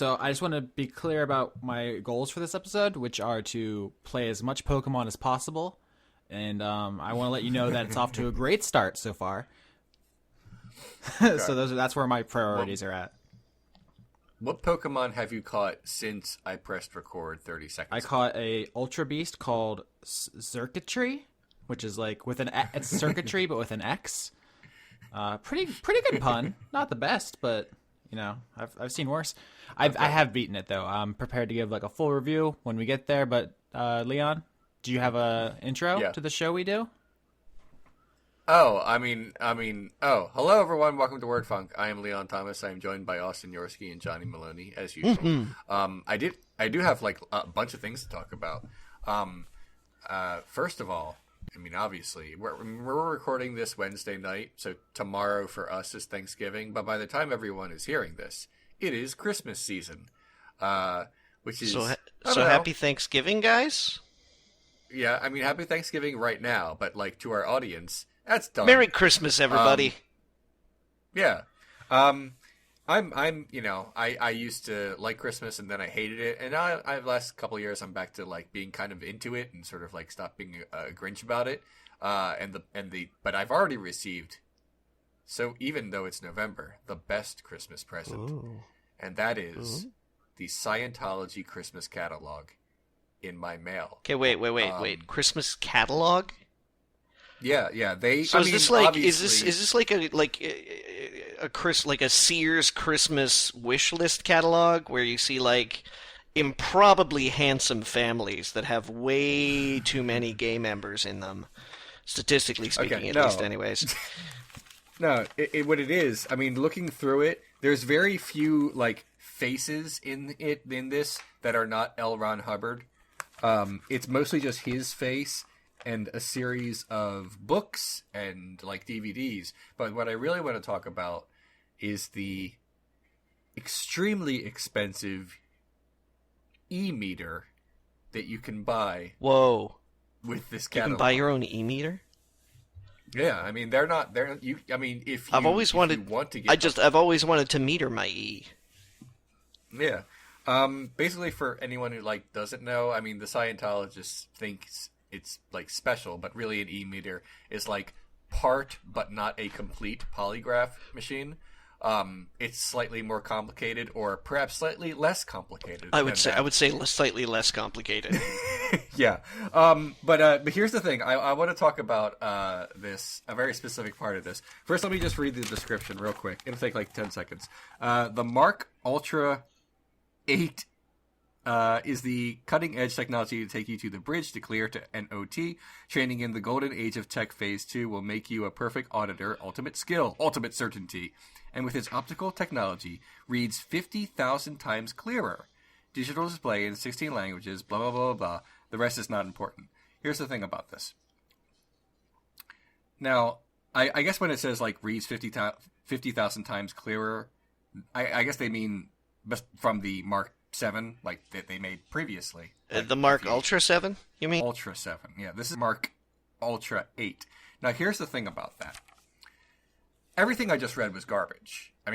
So I just want to be clear about my goals for this episode, which are to play as much Pokemon as possible. And I want to let you know that it's off to a great start so far. Okay. So that's where my priorities are at. What Pokemon have you caught since I pressed record 30 seconds I caught a Ultra Beast called Circuitry, which is like with it's circuitry but with an X. Pretty good pun. Not the best, but you know, I've seen worse. I have beaten it though. I'm prepared to give like a full review when we get there. But Leon, do you have a intro to the show we do? Oh, hello everyone. Welcome to Word Funk. I am Leon Thomas. I am joined by Austin Yorsky and Johnny Maloney as usual. Mm-hmm. I do have like a bunch of things to talk about. First of all, I mean, obviously we're recording this Wednesday night, so tomorrow for us is Thanksgiving. But by the time everyone is hearing this, it is Christmas season, which is so happy Thanksgiving, guys. Yeah, I mean, happy Thanksgiving right now, but like to our audience. That's done. Merry Christmas, everybody. Yeah. I used to like Christmas and then I hated it. And now the last couple of years I'm back to like being kind of into it and sort of like stop being a Grinch about it. But I've already received, so even though it's November, the best Christmas present. Ooh. And that is the Scientology Christmas catalog in my mail. Okay, wait. Christmas catalog? Yeah. Is this like a Sears Christmas wish list catalog where you see like improbably handsome families that have way too many gay members in them, statistically speaking, at least, anyways. No, what it is, I mean, looking through it, there's very few like faces in this that are not L. Ron Hubbard. It's mostly just his face and a series of books and like DVDs. But what I really want to talk about is the extremely expensive e-meter that you can buy. Whoa! With this catalog, you can buy your own e-meter. Yeah, I mean I've always wanted to meter my e. Yeah. Basically, for anyone who like doesn't know, I mean, the Scientologists thinks it's like special, but really an e-meter is like part but not a complete polygraph machine. It's slightly more complicated, or perhaps slightly less complicated. I would say slightly less complicated. Yeah. But here's the thing. I want to talk about a very specific part of this. First, let me just read the description real quick. It'll take like 10 seconds. The Mark Ultra 8 is the cutting-edge technology to take you to the bridge to clear to NOT. Training in the golden age of tech phase 2 will make you a perfect auditor. Ultimate skill, ultimate certainty. And with its optical technology, reads 50,000 times clearer. Digital display in 16 languages, blah, blah, blah, blah, blah. The rest is not important. Here's the thing about this. Now, I guess when it says, like, reads 50,000 times clearer, I guess they mean from the Mark 7, like, that they made previously. Like the Mark Ultra 7, you mean? Ultra 7, yeah. This is Mark Ultra 8. Now, here's the thing about that. Everything I just read was garbage. I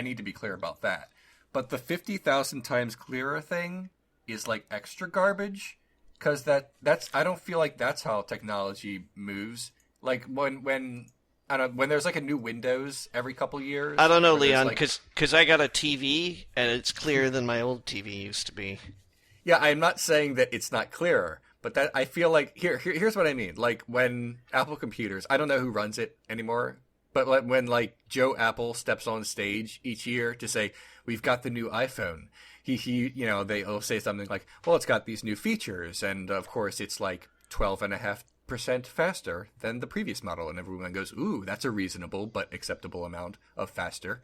need to be clear about that. But the 50,000 times clearer thing is like extra garbage, because that's I don't feel like that's how technology moves. Like when there's like a new Windows every couple years. I don't know, Leon, because I got a TV and it's clearer than my old TV used to be. Yeah, I'm not saying that it's not clearer, but that I feel like here's what I mean. Like when Apple computers, I don't know who runs it anymore. But when, like, Joe Apple steps on stage each year to say, we've got the new iPhone, they'll say something like, well, it's got these new features, and, of course, it's, like, 12.5% faster than the previous model. And everyone goes, ooh, that's a reasonable but acceptable amount of faster.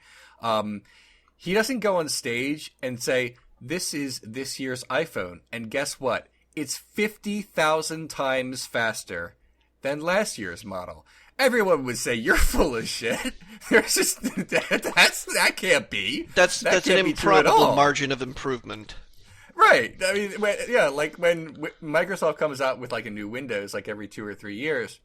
He doesn't go on stage and say, this is this year's iPhone, and guess what? It's 50,000 times faster than last year's model. Everyone would say you're full of shit. There's just that can't be. That's an improbable margin of improvement. Right. I mean, like when Microsoft comes out with like a new Windows, like every 2 or 3 years,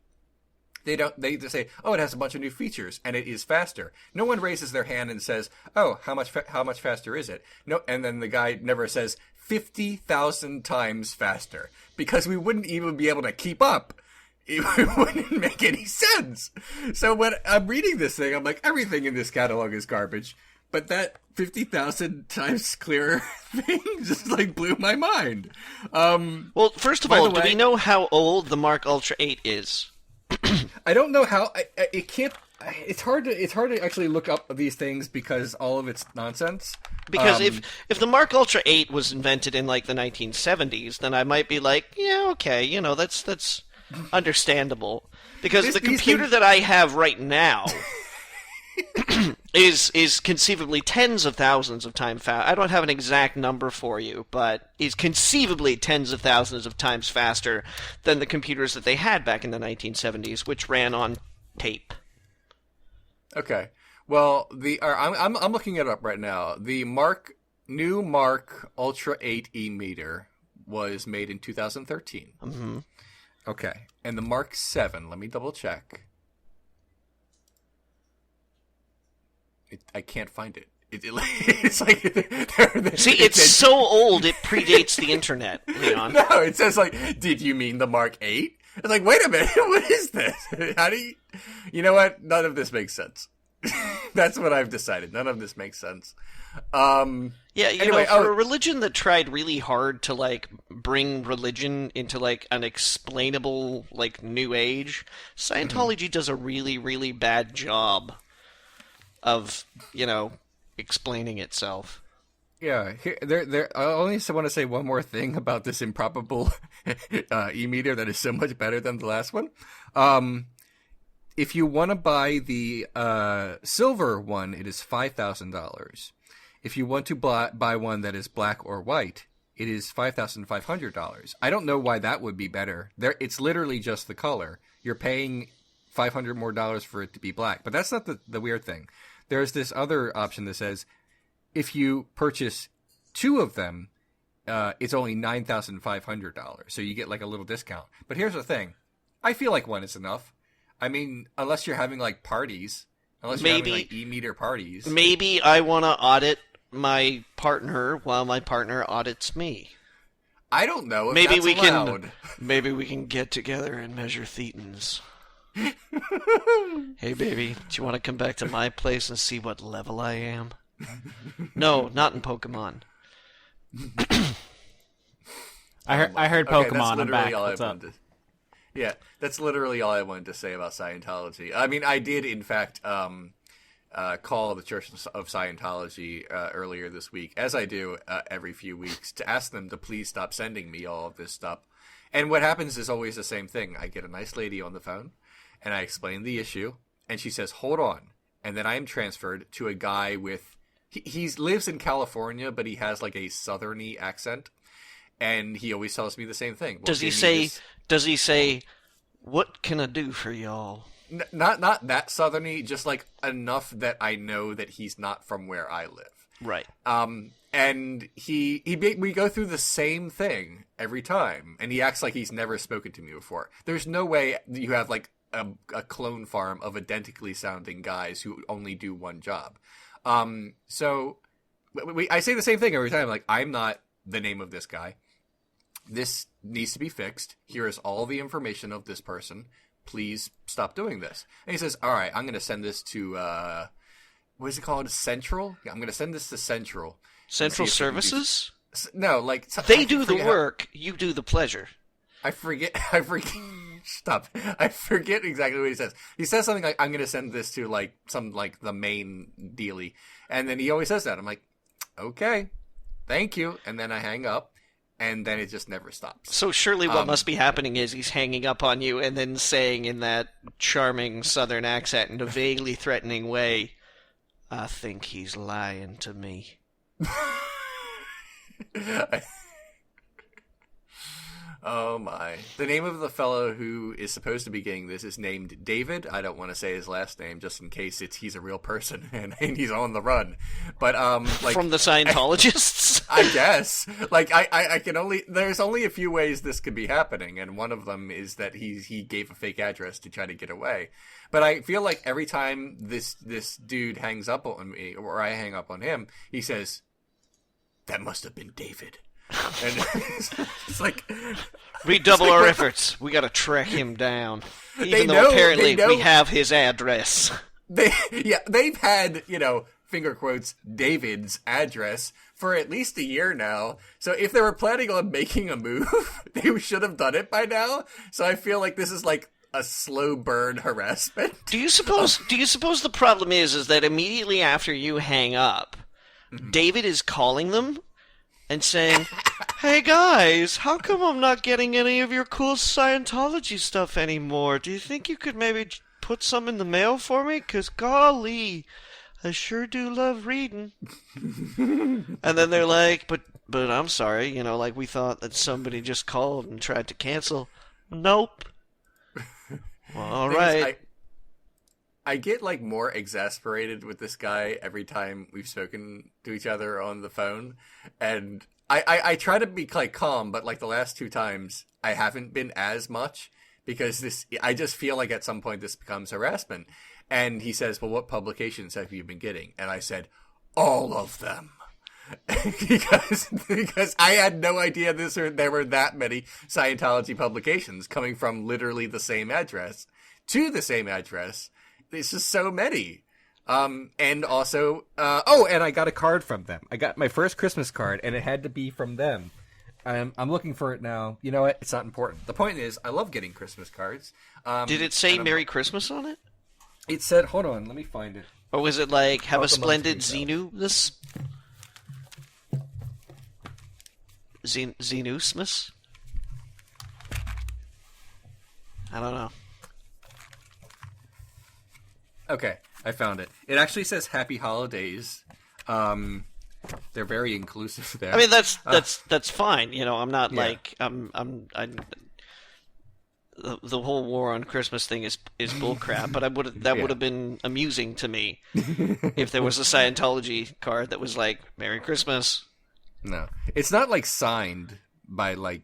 They just say, oh, it has a bunch of new features and it is faster. No one raises their hand and says, oh, how much faster is it? No, and then the guy never says 50,000 times faster, because we wouldn't even be able to keep up. It wouldn't make any sense. So when I'm reading this thing, I'm like, everything in this catalog is garbage. But that 50,000 times clearer thing just like blew my mind. Well, first of all, do we know how old the Mark Ultra 8 is? I don't know how. It can't. It's hard to actually look up these things because all of it's nonsense. Because if the Mark Ultra 8 was invented in like the 1970s, then I might be like, yeah, okay, that's understandable. Because the computer that I have right now is conceivably tens of thousands of times faster. I don't have an exact number for you, but is conceivably tens of thousands of times faster than the computers that they had back in the 1970s, which ran on tape. Okay. Well, I'm looking it up right now. The new Mark Ultra 8 e-meter was made in 2013. Mm-hmm. Okay. And the Mark 7, let me double check. I can't find it. It's like see, it's so old it predates the internet, Leon. No, it says like, did you mean the Mark 8? It's like, wait a minute, what is this? How do you know what? None of this makes sense. That's what I've decided. None of this makes sense. Yeah, anyway, for a religion that tried really hard to like bring religion into like an explainable like new age, Scientology does a really, really bad job of, explaining itself. Yeah, I only want to say one more thing about this improbable e-meter that is so much better than the last one. If you want to buy the silver one, it is $5,000. If you want to buy one that is black or white, it is $5,500. I don't know why that would be better. It's literally just the color. You're paying $500 more for it to be black, but that's not the weird thing. There's this other option that says if you purchase two of them, it's only $9,500. So you get like a little discount. But here's the thing. I feel like one is enough. I mean, unless you're having like parties, unless you're having like e-meter parties. Maybe I want to audit my partner while my partner audits me. I don't know if that's allowed. Maybe we can get together and measure thetans. Hey, baby, do you want to come back to my place and see what level I am? No, not in Pokemon. I heard Pokemon. I'm back. What's up? Yeah, that's literally all I wanted to say about Scientology. I mean, I did, in fact, call the Church of Scientology earlier this week, as I do every few weeks, to ask them to please stop sending me all of this stuff. And what happens is always the same thing. I get a nice lady on the phone, and I explain the issue, and she says, hold on. And then I am transferred to a guy with... He lives in California, but he has like a southerny accent, and he always tells me the same thing. Well, does he say, what can I do for y'all? Not that southerny, just like enough that I know that he's not from where I live. Right. And we go through the same thing every time, and he acts like he's never spoken to me before. There's no way you have like a clone farm of identically sounding guys who only do one job. So I say the same thing every time. Like, I'm not the name of this guy. This needs to be fixed. Here is all the information of this person. Please stop doing this. And he says, all right, I'm going to send this to, what is it called? Central? Yeah, I'm going to send this to Central. Central Services? No, like... They do the work, you do the pleasure. I forget... Stop. I forget exactly what he says. He says something like, I'm going to send this to, like, some, like, the main dealie. And then he always says that. I'm like, okay, thank you. And then I hang up. And then it just never stops. So surely what must be happening is he's hanging up on you and then saying in that charming southern accent in a vaguely threatening way, I think he's lying to me. Oh my. The name of the fellow who is supposed to be getting this is named David. I don't want to say his last name just in case he's a real person and he's on the run. But like from the Scientologists? I guess. Like, I can only... There's only a few ways this could be happening, and one of them is that he gave a fake address to try to get away. But I feel like every time this dude hangs up on me, or I hang up on him, he says, "That must have been David." And it's like... Redouble like, our efforts. We gotta track him down. Even They though know- apparently they know- we have his address. They've had, finger quotes, David's address for at least a year now. So if they were planning on making a move, they should have done it by now. So I feel like this is like a slow burn harassment. Do you suppose the problem is that immediately after you hang up, David is calling them and saying, "Hey guys, how come I'm not getting any of your cool Scientology stuff anymore? Do you think you could maybe put some in the mail for me? 'Cause golly, I sure do love reading." And then they're like, but I'm sorry, we thought that somebody just called and tried to cancel. Nope. Well, all right. I get like more exasperated with this guy every time we've spoken to each other on the phone, and I try to be like calm, but like the last two times I haven't been as much because I just feel like at some point this becomes harassment. And he says, "Well, what publications have you been getting?" And I said, "All of them." because I had no idea there were that many Scientology publications coming from literally the same address to the same address. There's just so many. And also, and I got a card from them. I got my first Christmas card, and it had to be from them. I'm looking for it now. You know what? It's not important. The point is, I love getting Christmas cards. Did it say Merry Christmas on it? It said, hold on, let me find it. Or was it like, have a Pokémon splendid Sun. Xenusmas? I don't know. Okay, I found it. It actually says Happy Holidays. They're very inclusive there. I mean, that's fine. I'm not like the whole war on Christmas thing is bullcrap. But would have been amusing to me if there was a Scientology card that was like Merry Christmas. No, it's not like signed by like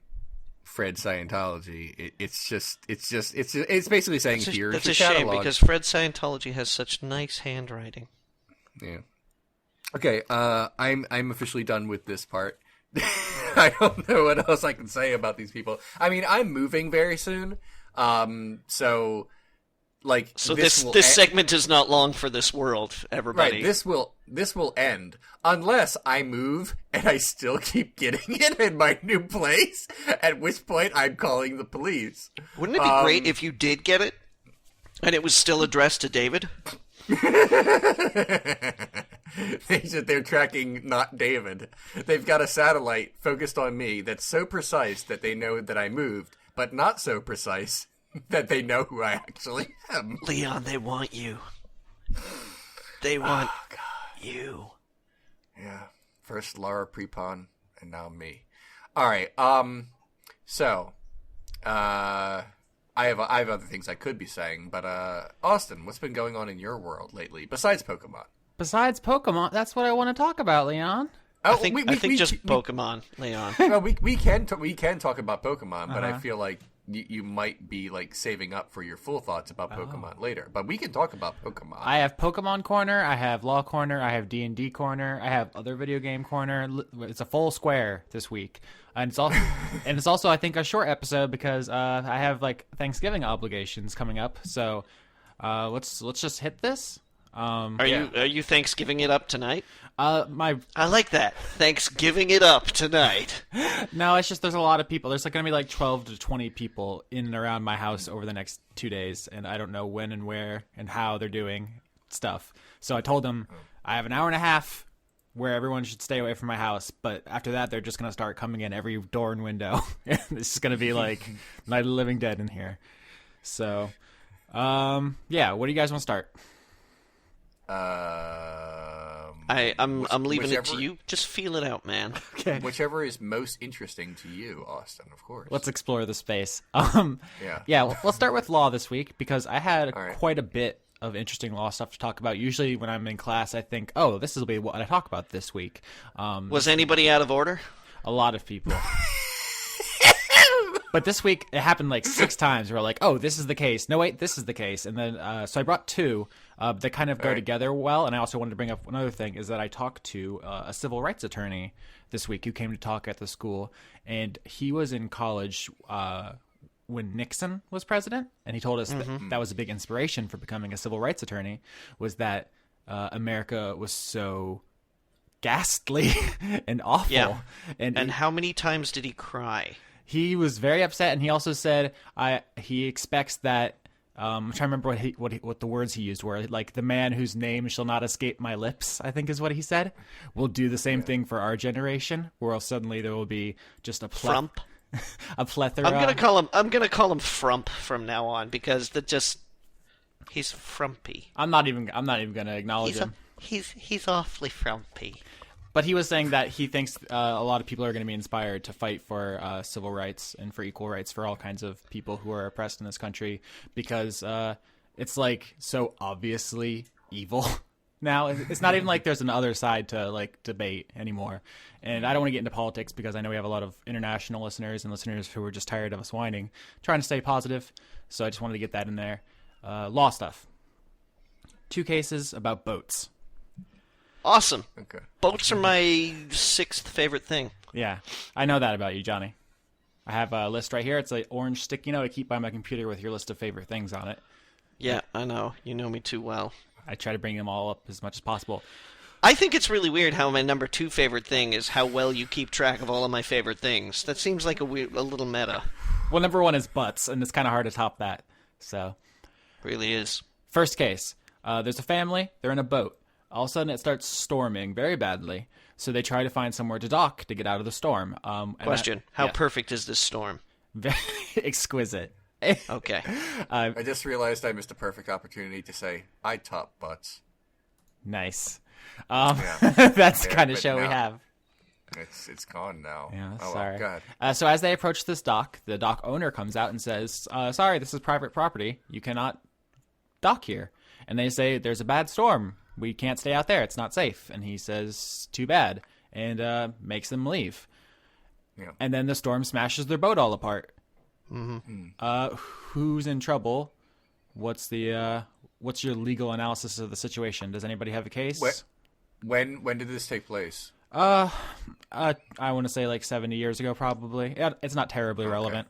Fred Scientology. It's basically saying here's your That's a catalog. shame because Fred Scientology has such nice handwriting. Yeah. Okay. I'm officially done with this part. I don't know what else I can say about these people. I mean, I'm moving very soon. So this segment is not long for this world, everybody. Right. This will end unless I move and I still keep getting it in my new place. At which point I'm calling the police. Wouldn't it be great if you did get it and it was still addressed to David? They're tracking not David. They've got a satellite focused on me that's so precise that they know that I moved, but not so precise that they know who I actually am. Leon, they want you. They want you. Yeah. First Laura Prepon, and now me. All right. So, I have other things I could be saying, but Austin, what's been going on in your world lately besides Pokemon? Besides Pokemon, that's what I want to talk about, Leon. I think just Pokemon, Leon. Well, we can talk about Pokemon, but I Uh-huh. feel like you might be like saving up for your full thoughts about Pokemon later. But we can talk about Pokemon. I have Pokemon Corner, I have Law Corner, I have D&D Corner, I have other video game corner. It's a full square this week. And it's also I think a short episode because I have like Thanksgiving obligations coming up. So let's just hit this. Are you Thanksgiving it up tonight? I like that. Thanksgiving it up tonight. No, it's just there's a lot of people. There's going to be like 12 to 20 people in and around my house over the next 2 days, and I don't know when and where and how they're doing stuff. So I told them I have an hour and a half where everyone should stay away from my house, but after that they're just going to start coming in every door and window. This is going to be like Night of the Living Dead in here. So, yeah, what do you guys want to start? I'm leaving it to you. Just feel it out, man. Okay. Whichever is most interesting to you, Austin, of course. Let's explore the space. Yeah. Yeah, we'll start with Law this week because I had All right. quite a bit of interesting law stuff to talk about. Usually when I'm in class, I think, oh, this will be what I talk about this week. Was anybody out of order? A lot of people. But this week, it happened like 6 times. We're like, oh, this is the case. No, wait, this is the case. And then, so I brought 2 that kind of go together well. And I also wanted to bring up another thing is that I talked to a civil rights attorney this week who came to talk at the school. And he was in college when Nixon was president. And he told us that was a big inspiration for becoming a civil rights attorney, was that America was so ghastly and awful. Yeah. And how many times did he cry? He was very upset, and he also said he expects that I'm trying to remember what the words he used were, like, the man whose name shall not escape my lips, I think is what he said, will do the same thing for our generation, where suddenly there will be just a Frump. a plethora. I'm gonna call him Frump from now on, because he's frumpy. I'm not even gonna acknowledge him. He's awfully frumpy. But he was saying that he thinks a lot of people are going to be inspired to fight for civil rights and for equal rights for all kinds of people who are oppressed in this country, because it's like so obviously evil now. It's not even like there's an other side to like debate anymore. And I don't want to get into politics because I know we have a lot of international listeners and listeners who are just tired of us whining, trying to stay positive. So I just wanted to get that in there. Law stuff. 2 cases about boats. Awesome. Okay. Boats are my 6th favorite thing. Yeah, I know that about you, Johnny. I have a list right here. It's an orange sticky note I keep by my computer with your list of favorite things on it. Yeah, I know. You know me too well. I try to bring them all up as much as possible. I think it's really weird how my number 2 favorite thing is how well you keep track of all of my favorite things. That seems like a little meta. Well, number 1 is butts, and it's kind of hard to top that. So, Really is. first case. There's a family. They're in a boat. All of a sudden, it starts storming very badly. So they try to find somewhere to dock to get out of the storm. Question. How perfect is this storm? Very exquisite. Okay. I just realized I missed a perfect opportunity to say, I top butts. Nice. Yeah. That's the kind of but show we now- have. It's gone now. Yeah, oh, sorry. Well, God. So as they approach this dock, the dock owner comes out and says, sorry, this is private property. You cannot dock here. And they say, there's a bad storm. We can't stay out there. It's not safe. And he says, too bad, and makes them leave. Yeah. And then the storm smashes their boat all apart. Mm-hmm. Who's in trouble? What's your legal analysis of the situation? Does anybody have a case? When did this take place? I want to say like 70 years ago, probably. Yeah, it's not terribly relevant.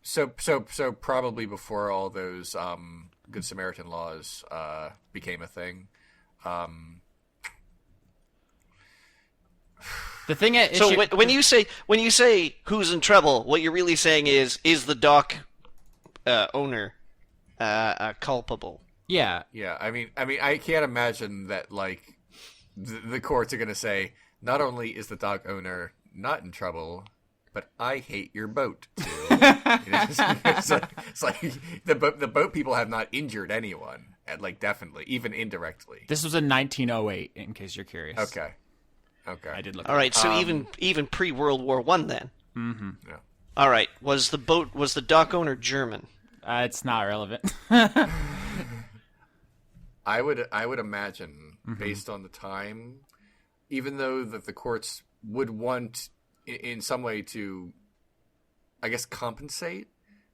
So probably before all those Good Samaritan laws became a thing. The thing is, So when you say who's in trouble, what you're really saying is the dock owner culpable? yeah, Yeah, I mean, I can't imagine that like the courts are going to say not only is the dock owner not in trouble, but I hate your boat too. It's like the boat people have not injured anyone, and like definitely, even indirectly. this was in 1908, in case you're curious. Okay. I did look. All right, so even pre World War I then. Mm-hmm. Yeah. All right, was the dock owner German? It's not relevant. I would imagine, based on the time, even though that the courts would want in some way to, I guess, compensate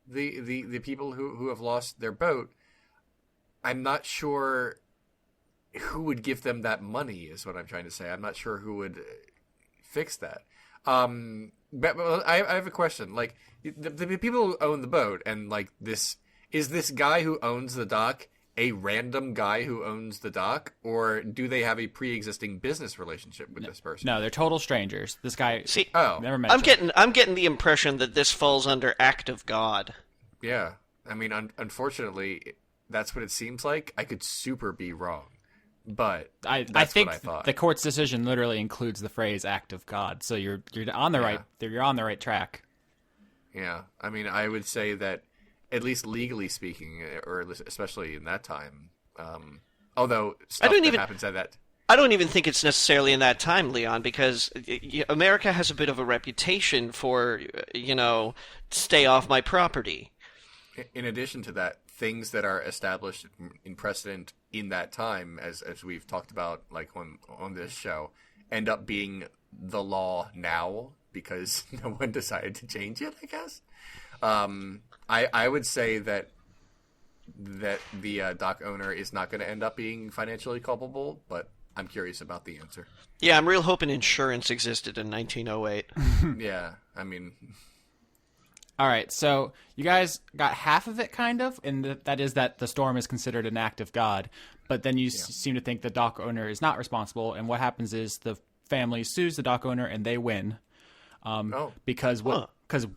the people who have lost their boat, I'm not sure who would give them that money is what I'm trying to say. I'm not sure who would fix that. But I have a question. Like, the people who own the boat and like this guy who owns the dock a random guy who owns the dock, or do they have a pre-existing business relationship with this person? No, they're total strangers. This guy. See, never met. I'm getting the impression that this falls under act of God. Yeah, I mean, unfortunately, that's what it seems like. I could super be wrong, but I think the court's decision literally includes the phrase "act of God," so you're on the right track. Yeah, I mean, I would say that at least legally speaking, or especially in that time, although stuff happens at that. I don't even think it's necessarily in that time, Leon, because America has a bit of a reputation for, stay off my property. In addition to that, things that are established in precedent in that time, as we've talked about like on this show, end up being the law now because no one decided to change it, I guess. I would say that the dock owner is not going to end up being financially culpable, but I'm curious about the answer. Yeah, I'm real hoping insurance existed in 1908. Yeah, I mean... All right, so you guys got half of it, kind of, and that is that the storm is considered an act of God. But then you seem to think the dock owner is not responsible, and what happens is the family sues the dock owner, and they win. Because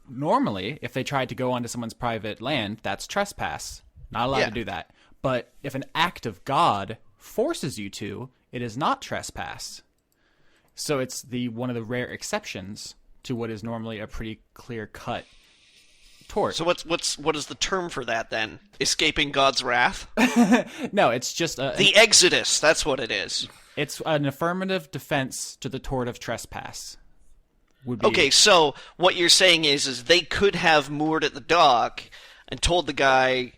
normally, if they tried to go onto someone's private land, that's trespass. Not allowed to do that. But if an act of God forces you to, it is not trespass. So it's one of the rare exceptions to what is normally a pretty clear-cut tort. So what is the term for that then? Escaping God's wrath? No, it's just the Exodus. That's what it is. It's an affirmative defense to the tort of trespass. Okay, so what you're saying is they could have moored at the dock and told the guy,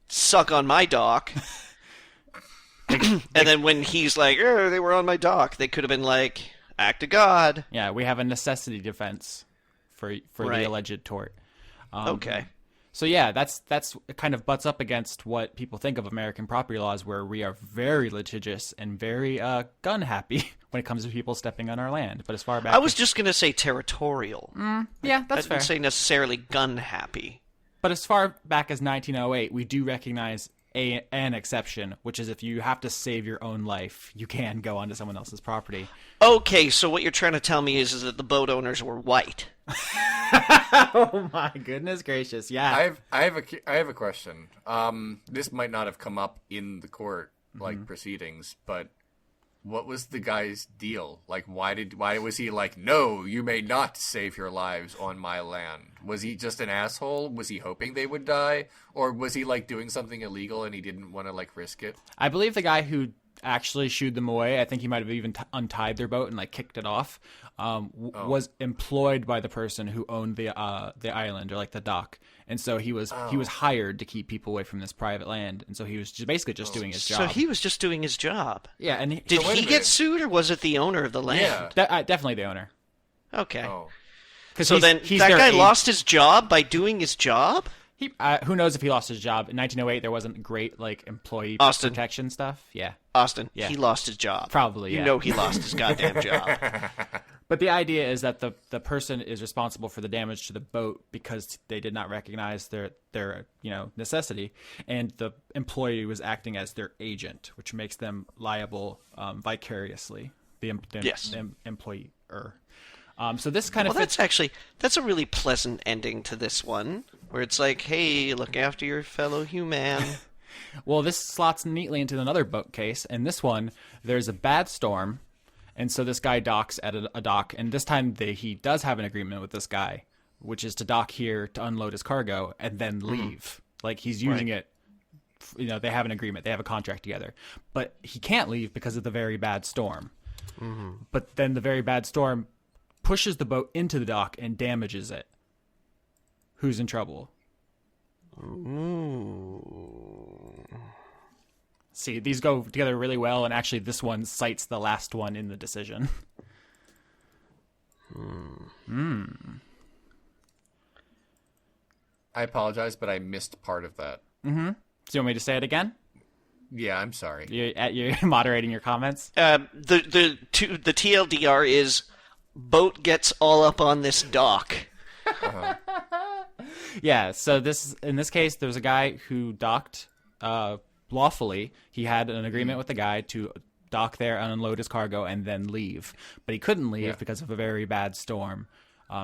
"Suck on my dock," and then when he's like, "Oh, they were on my dock," they could have been like, "Act of God." Yeah, we have a necessity defense for the alleged tort. Okay. So yeah, that's it kind of butts up against what people think of American property laws, where we are very litigious and very gun happy when it comes to people stepping on our land. But as far back, I was just gonna say territorial. Yeah, that's fair. I didn't say necessarily gun happy. But as far back as 1908, we do recognize an exception, which is if you have to save your own life, you can go onto someone else's property. Okay, so what you're trying to tell me is that the boat owners were white. Oh my goodness gracious! Yeah, I have a question. This might not have come up in the court proceedings, but what was the guy's deal? Like, why was he like, no, you may not save your lives on my land? Was he just an asshole? Was he hoping they would die, or was he like doing something illegal and he didn't want to like risk it? I believe the guy who actually shooed them away, I think he might have even untied their boat and like kicked it off, was employed by the person who owned the island, or like the dock, and so he was hired to keep people away from this private land, and so he was basically just doing his job. So he was just doing his job. Yeah, and did he get sued, or was it the owner of the land? Yeah, definitely the owner. Okay. Oh. So then that guy lost his job by doing his job? Who knows if he lost his job. In 1908, there wasn't great like employee protection stuff. Yeah. Austin, he lost his job. Probably, yeah. You know he lost his goddamn job. But the idea is that the person is responsible for the damage to the boat because they did not recognize their necessity, and the employee was acting as their agent, which makes them liable vicariously. The employer. So this kind of that's a really pleasant ending to this one, where it's like, hey, look after your fellow human. Well, this slots neatly into another boat case. In this one, there's a bad storm, and so this guy docks at a dock, and this time he does have an agreement with this guy, which is to dock here to unload his cargo and then leave. Like, he's using it, they have an agreement, they have a contract together. But he can't leave because of the very bad storm. Mm-hmm. But then the very bad storm pushes the boat into the dock and damages it. Who's in trouble? Ooh. See, these go together really well, and actually this one cites the last one in the decision. I apologize, but I missed part of that. Mm-hmm. So you want me to say it again? Yeah, I'm sorry. You're moderating your comments? The TLDR is boat gets all up on this dock. Uh-huh. Yeah, so in this case, there's a guy who docked lawfully. He had an agreement with the guy to dock there and unload his cargo and then leave. But he couldn't leave because of a very bad storm.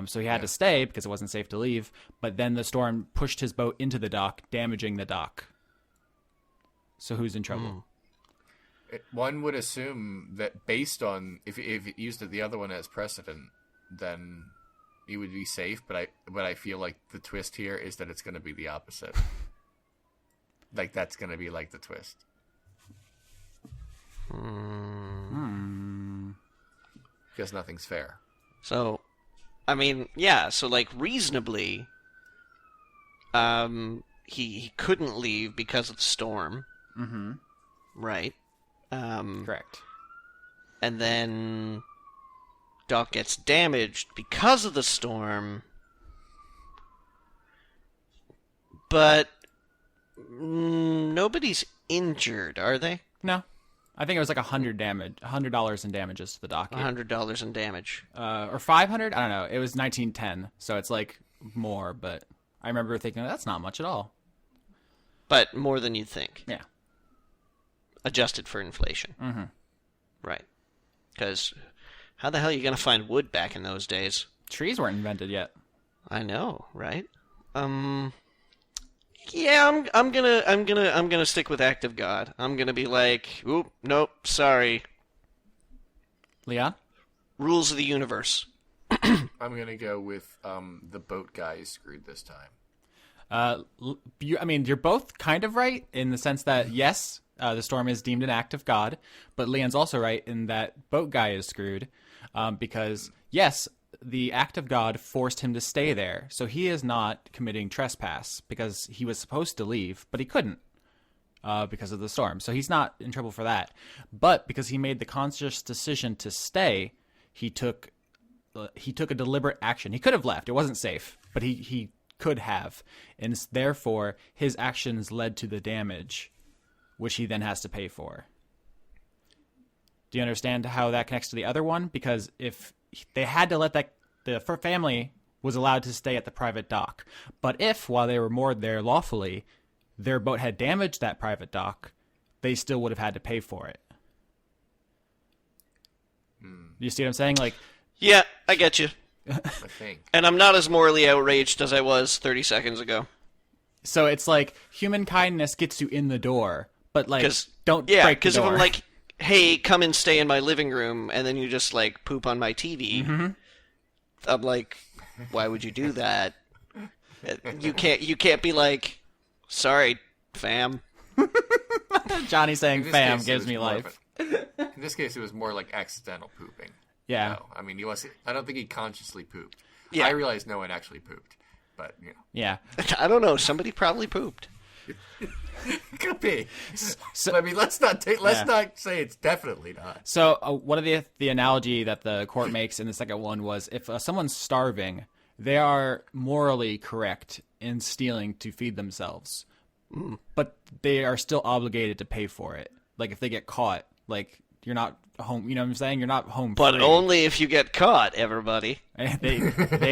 So he had to stay because it wasn't safe to leave. But then the storm pushed his boat into the dock, damaging the dock. So who's in trouble? One would assume that based on if it used the other one as precedent, then he would be safe. But I feel like the twist here is that it's going to be the opposite. Like, that's going to be like the twist. Because nothing's fair. So, I mean, yeah. So, like, reasonably, he couldn't leave because of the storm. Mm-hmm. Right. Correct. And then Doc gets damaged because of the storm. But nobody's injured, are they? No. I think it was like $100 in damages to the docket. $100 in damage. Or 500? I don't know. It was 1910, so it's like more, but I remember thinking, that's not much at all. But more than you'd think. Yeah. Adjusted for inflation. Mm-hmm. Right. Because how the hell are you going to find wood back in those days? Trees weren't invented yet. I know, right? Yeah, I'm gonna stick with Act of God. I'm gonna be like, oop, nope, sorry. Leon? Rules of the universe. I'm gonna go with the boat guy is screwed this time. You're both kind of right in the sense that, yes, the storm is deemed an act of God, but Leon's also right in that boat guy is screwed because, yes, the act of God forced him to stay there, so he is not committing trespass because he was supposed to leave, but he couldn't because of the storm. So he's not in trouble for that. But because he made the conscious decision to stay, he took a deliberate action. He could have left. It wasn't safe, but he could have. And therefore, his actions led to the damage, which he then has to pay for. Do you understand how that connects to the other one? Because if they had to let the family was allowed to stay at the private dock. But if, while they were moored there lawfully, their boat had damaged that private dock, they still would have had to pay for it. You see what I'm saying? Like, yeah, I get you. I think. And I'm not as morally outraged as I was 30 seconds ago. So it's like human kindness gets you in the door, but like don't yeah, break the because if door. I'm like, hey, come and stay in my living room, and then you just like poop on my TV, Mm-hmm. I'm like, why would you do that? You can't be like, sorry, fam. Johnny saying In this "fam" case, it gives was me more of life. In this case, it was more like accidental pooping. Yeah. No, I mean, I don't think he consciously pooped. Yeah. I realize no one actually pooped, but you know, Yeah. I don't know. Somebody probably pooped. could be. So- I mean, let's not say it's definitely not. So one of the analogy that the court makes in the second one was if someone's starving, they are morally correct in stealing to feed themselves, but they are still obligated to pay for it. Like if they get caught, like you're not home. You know what I'm saying? You're not home. But free. only if you get caught, everybody. they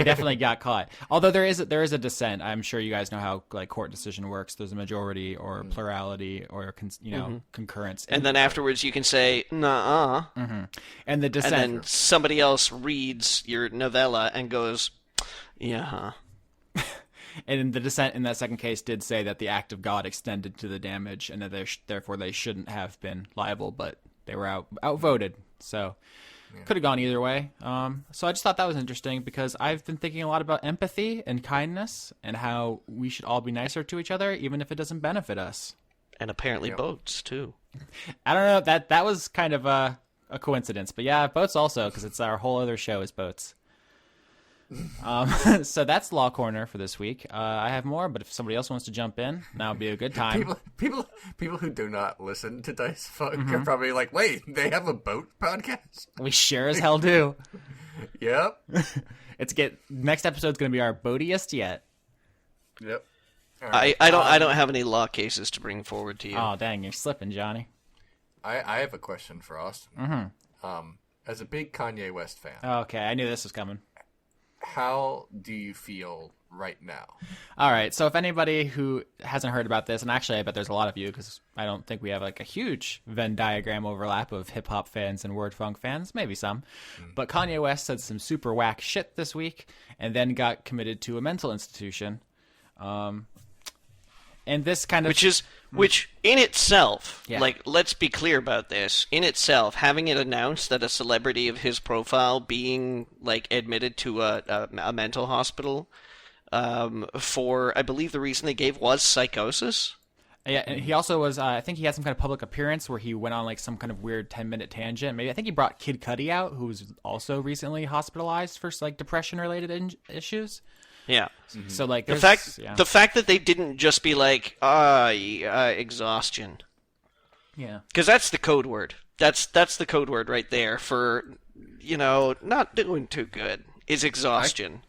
definitely got caught. Although there is a dissent. I'm sure you guys know how like court decision works. There's a majority or plurality or concurrence. And then afterwards you can say, nuh-uh. And the dissent. And then somebody else reads your novella and goes, yeah, huh. And the dissent in that second case did say that the act of God extended to the damage, and that therefore they shouldn't have been liable, but they were outvoted. So could have gone either way. So I just thought that was interesting because I've been thinking a lot about empathy and kindness and how we should all be nicer to each other, even if it doesn't benefit us. And apparently boats, too. I don't know. That was kind of a coincidence, but yeah, boats also, because it's our whole other show is boats. So that's Law Corner for this week. I have more, but if somebody else wants to jump in, now would be a good time. People who do not listen to Dice Funk are probably like, wait, they have a boat podcast? We sure as hell do. Yep. Next episode's going to be our boatiest yet. Yep. All right. I don't have any law cases to bring forward to you. Oh, dang, you're slipping, Johnny. I have a question for Austin. As a big Kanye West fan, Okay, I knew this was coming. how do you feel right now? All right, so if anybody who hasn't heard about this, and actually I bet there's a lot of you because I don't think we have like a huge Venn diagram overlap of hip-hop fans and word funk fans, maybe some. But Kanye West said some super whack shit this week and then got committed to a mental institution. And this kind of... Which in itself, Yeah. like, let's be clear about this. In itself, having it announced that a celebrity of his profile being, like, admitted to a mental hospital for, I believe the reason they gave was psychosis. Yeah, and he also was, I think he had some kind of public appearance where he went on like some kind of weird 10-minute tangent. Maybe I think he brought Kid Cudi out, who was also recently hospitalized for like depression-related issues. Yeah. So like The there's- fact that they didn't just be like, exhaustion. Yeah. Because that's the code word. That's the code word right there for, not doing too good is exhaustion.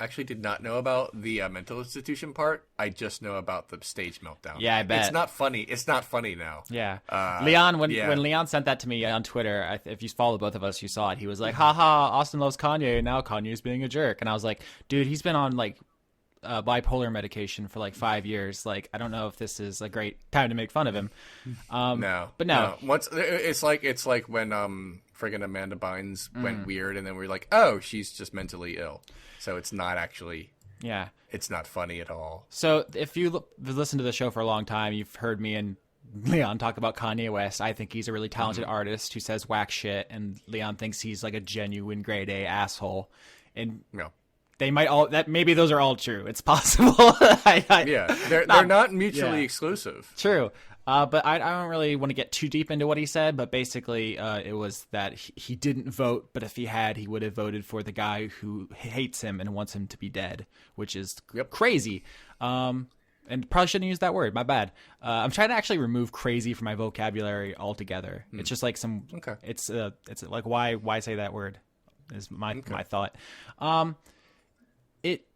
I actually did not know about the mental institution part. I just know about the stage meltdown. Yeah, I bet. It's not funny. It's not funny now. Yeah. Leon, when Leon sent that to me on Twitter, if you follow both of us, you saw it. He was like, haha, Austin loves Kanye, and now Kanye's being a jerk. And I was like, dude, he's been on, like, bipolar medication for, like, 5 years. Like, I don't know if this is a great time to make fun of him. No. Once it's like when friggin' Amanda Bynes went weird, and then we're like, oh, she's just mentally ill. So it's not actually... Yeah. It's not funny at all. So if you listened to the show for a long time, you've heard me and Leon talk about Kanye West. I think he's a really talented artist who says whack shit, and Leon thinks he's like a genuine grade A asshole. And they might all... maybe those are all true. It's possible. They're not mutually exclusive. True. But I don't really want to get too deep into what he said, but basically it was that he didn't vote, but if he had, he would have voted for the guy who hates him and wants him to be dead, which is crazy. And probably shouldn't use that word. My bad. I'm trying to actually remove crazy from my vocabulary altogether. It's just like some... Okay. It's like, why say that word is my thought. It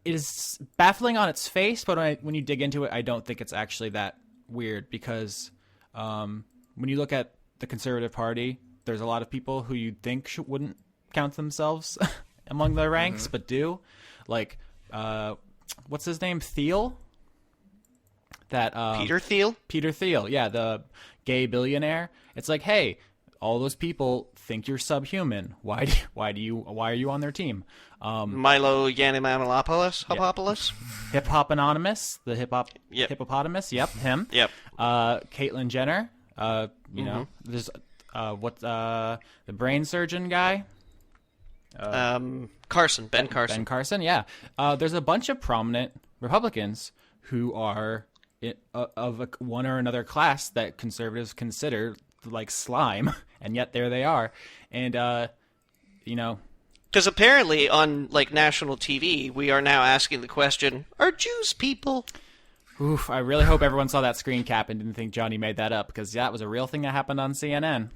is baffling on its face, but when you dig into it, I don't think it's actually that weird, because when you look at the Conservative Party, there's a lot of people who you'd think wouldn't count themselves among their ranks, but do. Like, what's his name? Thiel? Peter Thiel? Peter Thiel, yeah, the gay billionaire. It's like, hey, all those people think you're subhuman. Why are you on their team? Milo Yiannopoulos? Hip Hop Anonymous, the hippopotamus. Yep, him. Yep. Caitlyn Jenner. Know, there's the brain surgeon guy. Ben Carson. Ben Carson. Yeah. There's a bunch of prominent Republicans who are of one or another class that conservatives consider like slime, and yet there they are, and because apparently on like national TV, we are now asking the question: are Jews people? Oof! I really hope everyone saw that screen cap and didn't think Johnny made that up, because that was a real thing that happened on CNN.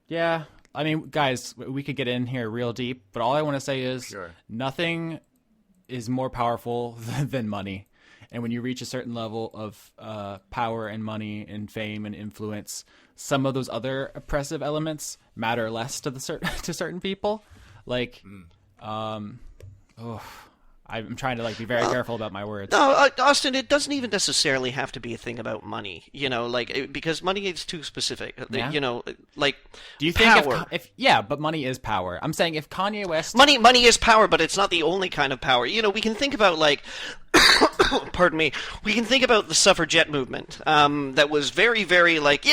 Yeah. I mean, guys, we could get in here real deep, but all I want to say is nothing is more powerful than money. And when you reach a certain level of power and money and fame and influence, some of those other oppressive elements matter less to to certain people. Like, I'm trying to be very careful about my words. No, Austin, it doesn't even necessarily have to be a thing about money. Because money is too specific. Yeah? Do you think power? But money is power. I'm saying if Kanye West... Money is power, but it's not the only kind of power. We can think about pardon me. We can think about the suffragette movement. That was very, very let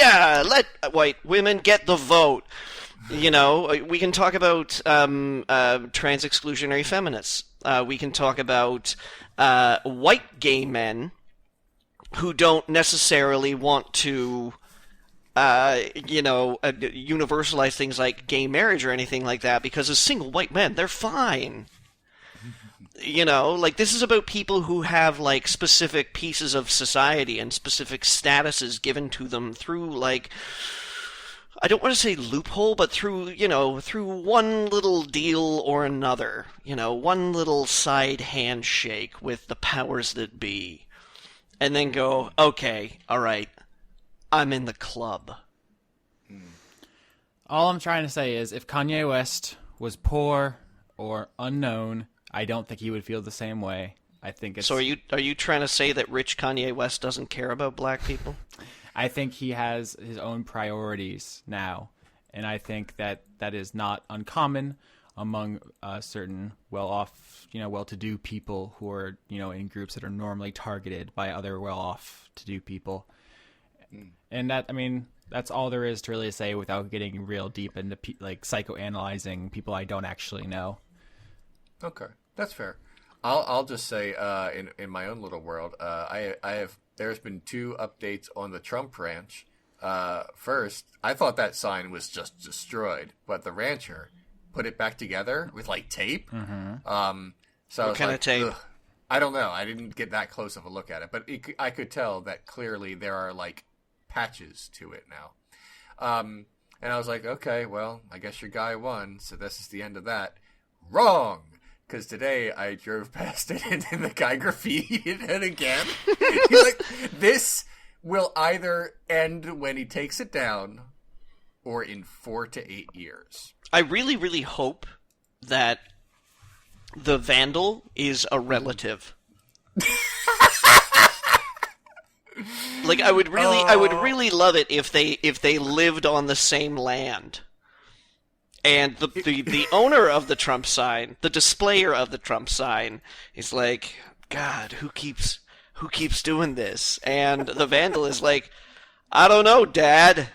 white women get the vote. We can talk about trans exclusionary feminists. We can talk about white gay men who don't necessarily want to, universalize things like gay marriage or anything like that, because as single white men, they're fine. This is about people who have specific pieces of society and specific statuses given to them through I don't want to say loophole, but through one little deal or another, one little side handshake with the powers that be, and then go, okay, all right, I'm in the club. All I'm trying to say is if Kanye West was poor or unknown, I don't think he would feel the same way. I think it's... So are you trying to say that rich Kanye West doesn't care about black people? I think he has his own priorities now, and I think that is not uncommon among certain well-off, well-to-do people who are, in groups that are normally targeted by other well-off to-do people. And that's all there is to really say without getting real deep into psychoanalyzing people I don't actually know. Okay, that's fair. I'll just say in my own little world, there's been 2 updates on the Trump ranch. First, I thought that sign was just destroyed, but the rancher put it back together with tape. So what kind of tape? Ugh. I don't know. I didn't get that close of a look at it, but I could tell that clearly there are patches to it now. And I was like, okay, well, I guess your guy won, so this is the end of that. Wrong! Because today I drove past it and then the guy graffitied it again. He's like, this will either end when he takes it down or in 4 to 8 years. I really, really hope that the vandal is a relative. Like, I would really love it if they lived on the same land. And the owner of the Trump sign, the displayer of the Trump sign, is like, God, who keeps doing this? And the vandal is like, I don't know, Dad.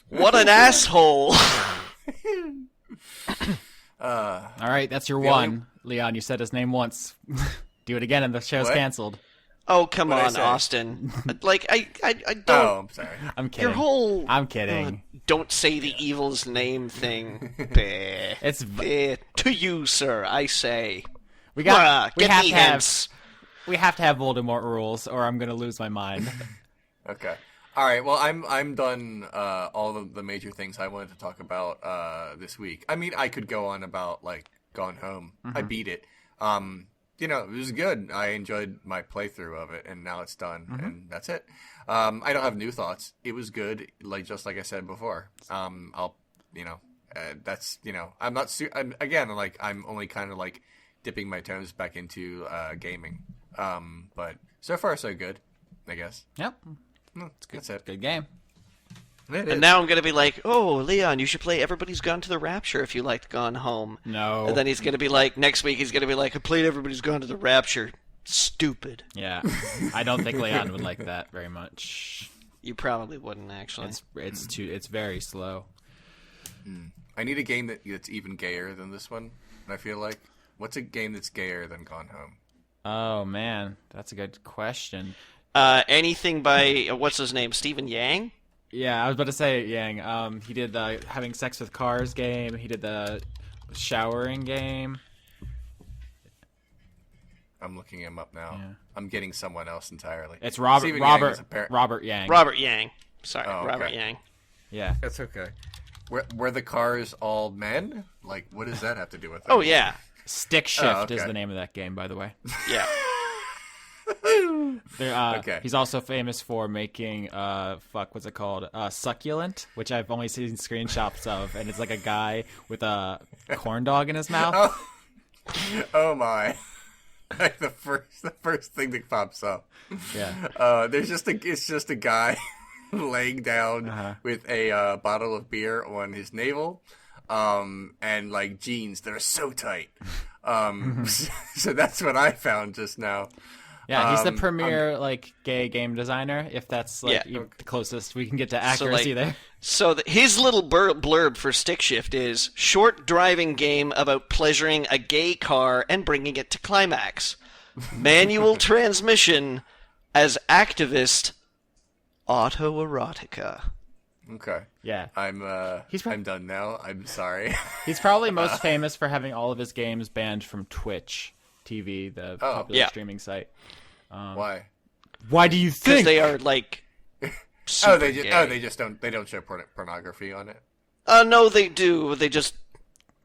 What an asshole. All right, that's your one, Leon. You said his name once. Do it again, and the show's canceled. Oh, come on, Austin. Like, I don't... Oh, I'm sorry. I'm kidding. Your whole... I'm kidding. Don't say the evil's name thing. Bah. It's... Bah. To you, sir, I say. We have to have Voldemort rules, or I'm going to lose my mind. Okay. All right. Well, I'm done. All of the major things I wanted to talk about this week. I mean, I could go on about like Gone Home. I beat it. You know, it was good. I enjoyed my playthrough of it, and now it's done, and that's it. I don't have new thoughts. It was good, just like I said before. That's, I'm not. I'm only kind of like dipping my toes back into gaming. But so far so good, I guess. Yep. It's good. That's it. Good game. And now I'm going to be like, oh, Leon, you should play Everybody's Gone to the Rapture if you liked Gone Home. No. And then he's going to be like, next week he's going to be like, I played Everybody's Gone to the Rapture. Stupid. Yeah. I don't think Leon would like that very much. You probably wouldn't, actually. It's very slow. I need a game that's even gayer than this one, I feel like. What's a game that's gayer than Gone Home? Oh, man. That's a good question. Anything by, what's his name, Stephen Yang? Yeah, I was about to say Yang. He did the having sex with cars game. He did the showering game. I'm looking him up now. Yeah. I'm getting someone else entirely. It's Robert Yang. Robert Yang. Sorry, Oh, okay. Robert Yang. Yeah. That's okay. Were the cars all men? Like, what does that have to do with it? Oh, yeah. Stick Shift is okay. the name of that game, by the way. Yeah. Okay. He's also famous for making what's it called? Succulent, which I've only seen screenshots of, and it's like a guy with a corn dog in his mouth. Oh my! Like the first thing that pops up. Yeah. It's just a guy laying down with a bottle of beer on his navel, and like jeans that are so tight. So that's what I found just now. Yeah, he's the premier gay game designer. If that's the closest we can get to accuracy there. So his little blurb for Stick Shift is short driving game about pleasuring a gay car and bringing it to climax. Manual transmission as activist autoerotica. Okay. Yeah. I'm done now. I'm sorry. He's probably most famous for having all of his games banned from Twitch TV, the popular streaming site. Why? Why do you think? Because they are they don't show pornography on it. No, they do. They just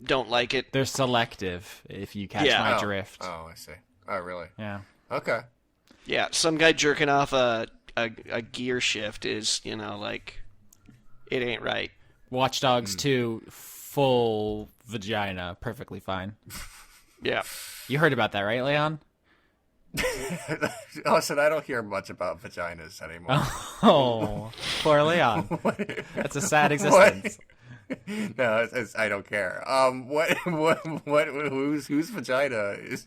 don't like it. They're selective. If you catch my drift. Oh, I see. Oh, really? Yeah. Okay. Yeah, some guy jerking off a gear shift is it ain't right. Watch Dogs 2, full vagina, perfectly fine. Yeah. You heard about that, right, Leon? Listen, I don't hear much about vaginas anymore. Oh, poor Leon. That's a sad existence. No, I don't care. Whose vagina is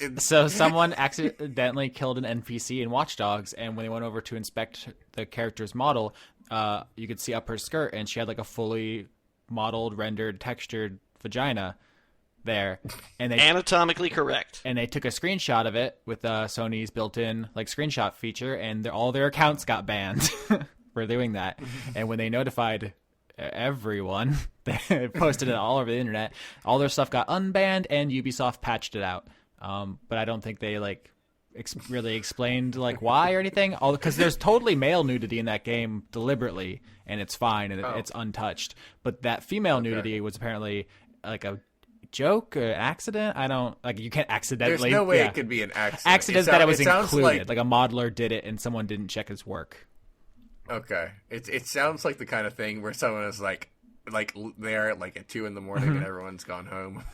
in... So someone accidentally killed an NPC in Watch Dogs, and when they went over to inspect the character's model, you could see up her skirt, and she had a fully modeled, rendered, textured vagina there, and they anatomically correct. And they took a screenshot of it with Sony's built-in screenshot feature, and all their accounts got banned for doing that. And when they notified everyone, they posted it all over the internet. All their stuff got unbanned, and Ubisoft patched it out. But I don't think they really explained like why or anything. All because there's totally male nudity in that game deliberately, and it's fine and it's untouched. But that female nudity was apparently like a joke or accident. I don't like you can't accidentally. There's no way it could be an accident. Accident that it was included. Like a modeler did it and someone didn't check his work. Okay, it sounds like the kind of thing where someone is like there like at 2 a.m. and everyone's gone home.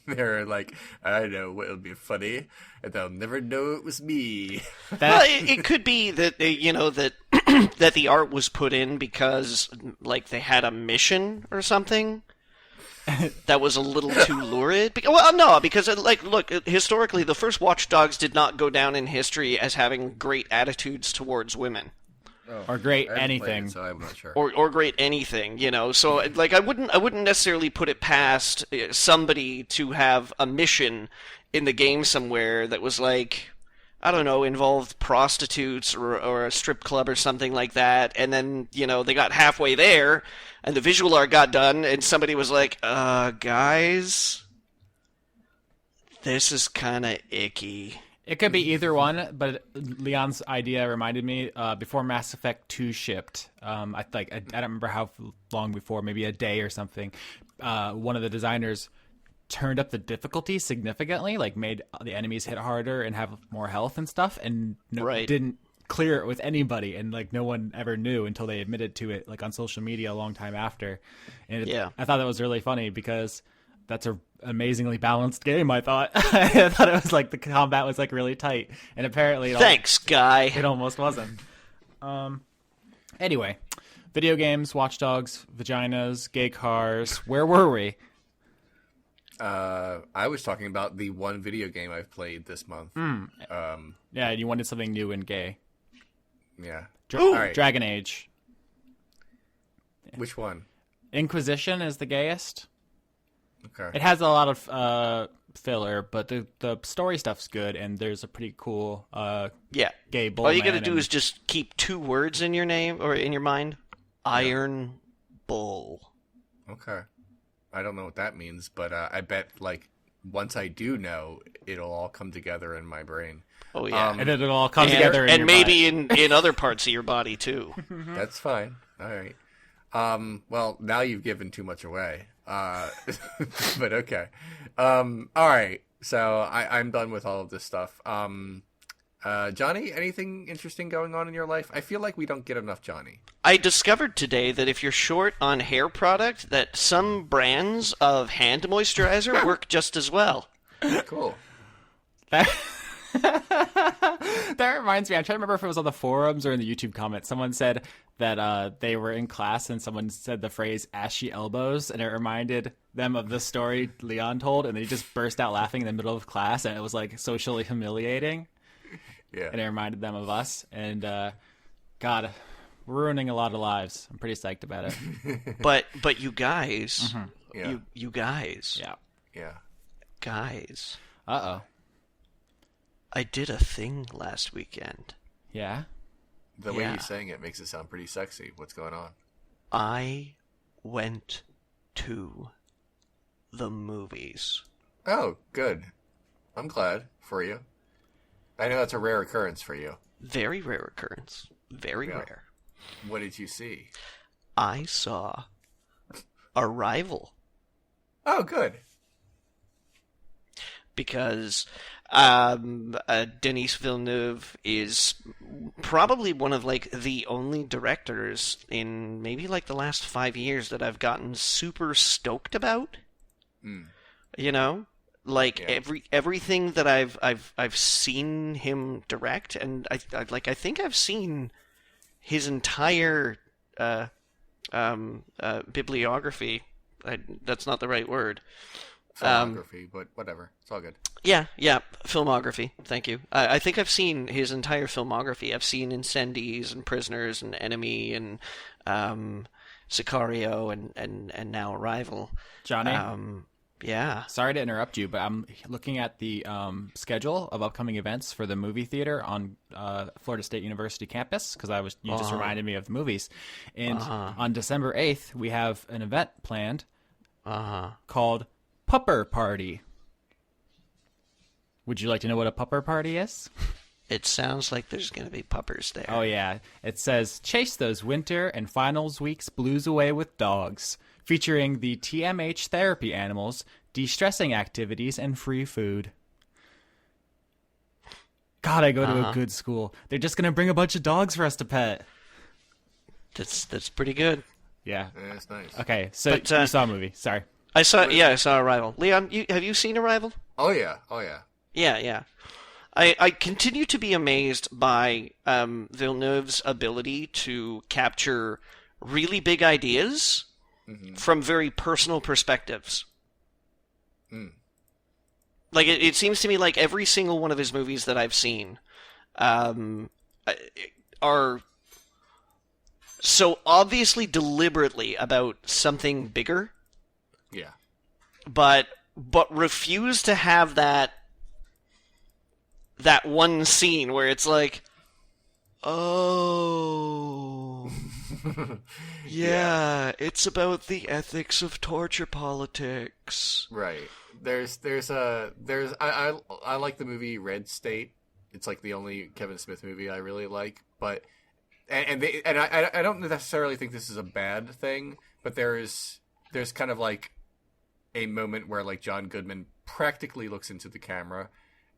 They're like, I know what'll be funny, and they'll never know it was me. Well, it could be that that that the art was put in because like they had a mission or something that was a little too lurid. Well, no, because like look, historically, the first Watch Dogs did not go down in history as having great attitudes towards women. Or great anything, so I'm not sure. Or great anything, So like I wouldn't necessarily put it past somebody to have a mission in the game somewhere that was like, I don't know, involved prostitutes or a strip club or something like that, and then they got halfway there, and the visual art got done, and somebody was like, guys, this is kind of icky. It could be either one, but Leon's idea reminded me before Mass Effect 2 shipped. I don't remember how long before, maybe a day or something. One of the designers turned up the difficulty significantly, like made the enemies hit harder and have more health and stuff, and didn't clear it with anybody, and like no one ever knew until they admitted to it, like on social media a long time after. And I thought that was really funny because that's a amazingly balanced game. I thought I thought it was like the combat was like really tight, and apparently thanks guy, it almost wasn't. Anyway, video games, Watch Dogs, vaginas, gay cars. Where were we? I was talking about the one video game I've played this month. Yeah, you wanted something new and gay. Yeah. All right. Dragon Age. Which one? Inquisition is the gayest. Okay. It has a lot of filler, but the story stuff's good, and there's a pretty cool gay bull. All you got to do is just keep 2 words in your name or in your mind. Iron Bull. Okay. I don't know what that means, but I bet like once I do know, it'll all come together in my brain. Oh yeah, and it'll all come together, and maybe in other parts of your body too. That's fine. All right. Well, now you've given too much away. But okay. All right. So I'm done with all of this stuff. Johnny, anything interesting going on in your life? I feel like we don't get enough Johnny. I discovered today that if you're short on hair product, that some brands of hand moisturizer work just as well. Cool. That reminds me, I'm trying to remember if it was on the forums or in the YouTube comments. Someone said that they were in class and someone said the phrase ashy elbows, and it reminded them of the story Leon told, and they just burst out laughing in the middle of class, and it was like socially humiliating. Yeah. And it reminded them of us, and God, we're ruining a lot of lives. I'm pretty psyched about it. But you guys, Yeah. you guys, Yeah. guys. Uh-oh. I did a thing last weekend. Yeah? The way you're saying it makes it sound pretty sexy. What's going on? I went to the movies. Oh, good. I'm glad for you. I know that's a rare occurrence for you. Very rare occurrence. Very rare. What did you see? I saw Arrival. Oh, good. Because Denis Villeneuve is probably one of like the only directors in maybe like the last 5 years that I've gotten super stoked about. You know, like everything that I've seen him direct, and I think I've seen his entire bibliography. That's not the right word. Filmography, but whatever. It's all good. Yeah, filmography. Thank you. I think I've seen his entire filmography. I've seen Incendies and Prisoners and Enemy and Sicario and now Arrival. Johnny? Yeah. Sorry to interrupt you, but I'm looking at the schedule of upcoming events for the movie theater on Florida State University campus, because you just reminded me of the movies. And on December 8th, we have an event planned called Pupper Party. Would you like to know what a pupper party is? It sounds like there's going to be puppers there. Oh, yeah. It says, chase those winter and finals week's blues away with dogs, featuring the TMH therapy animals, de-stressing activities, and free food. God, I go to a good school. They're just going to bring a bunch of dogs for us to pet. That's pretty good. Yeah. Yeah, that's nice. Okay, so But, you saw a movie. Sorry. I saw Arrival. Leon, have you seen Arrival? Oh yeah. Yeah. I continue to be amazed by Villeneuve's ability to capture really big ideas from very personal perspectives. Like, it seems to me like every single one of his movies that I've seen are so obviously deliberately about something bigger. Yeah. But refuse to have that one scene where it's like, oh, yeah, it's about the ethics of torture politics. Right. I like the movie Red State. It's like the only Kevin Smith movie I really like, but I don't necessarily think this is a bad thing, but there's kind of like a moment where like John Goodman practically looks into the camera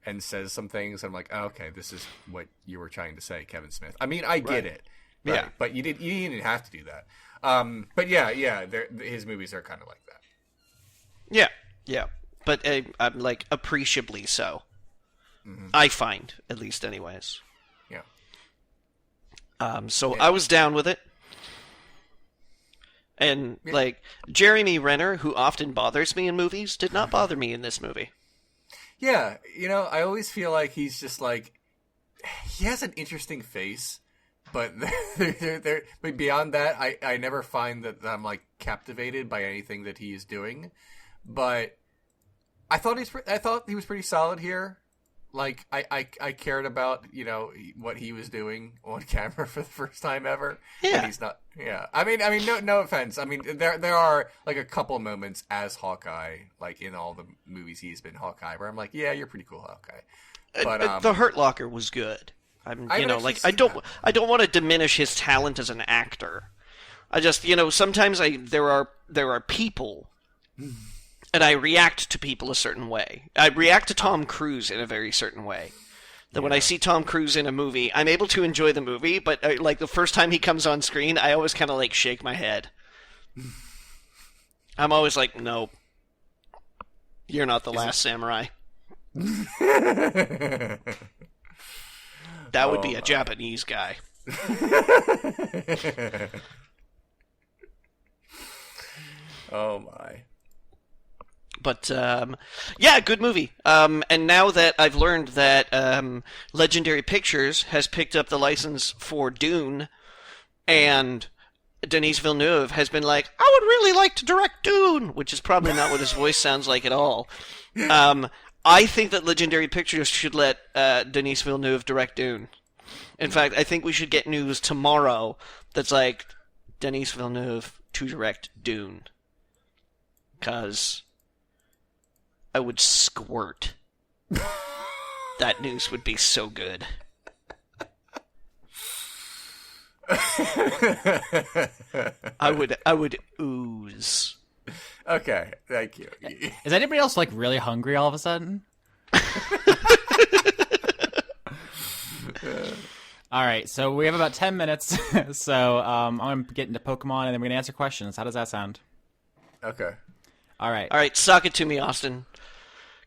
and says some things. And I'm like, oh, okay, this is what you were trying to say, Kevin Smith. I mean, I get it, right? Yeah, but you didn't have to do that. But yeah, his movies are kind of like that. Yeah, but I'm like appreciably so. I find, at least, anyways. Yeah. So I was down with it. And, like, Jeremy Renner, who often bothers me in movies, did not bother me in this movie. Yeah, I always feel like he's just like, he has an interesting face, but but beyond that, I never find that I'm like captivated by anything that he is doing. But I thought he was pretty solid here. Like, I cared about, what he was doing on camera for the first time ever. Yeah. And he's not, yeah. I mean, no offense. I mean, there are, like, a couple moments as Hawkeye, like, in all the movies he's been Hawkeye, where I'm like, yeah, you're pretty cool, Hawkeye. But, the Hurt Locker was good. I don't want to diminish his talent as an actor. I just, sometimes there are people and I react to people a certain way. I react to Tom Cruise in a very certain way. That when I see Tom Cruise in a movie, I'm able to enjoy the movie, but like the first time he comes on screen, I always kind of like shake my head. I'm always like, nope. You're not the last samurai. That would be a Japanese guy. Oh my. But, yeah, good movie. And now that I've learned that Legendary Pictures has picked up the license for Dune, and Denis Villeneuve has been like, I would really like to direct Dune, which is probably not what his voice sounds like at all. I think that Legendary Pictures should let Denis Villeneuve direct Dune. In fact, I think we should get news tomorrow that's like, Denis Villeneuve to direct Dune. Because I would squirt. That news would be so good. I would ooze. Okay, thank you. Is anybody else like really hungry all of a sudden? All right, so we have about 10 minutes. So I'm going to get into Pokemon, and then we're going to answer questions. How does that sound? Okay. All right. All right, sock it to me, Austin.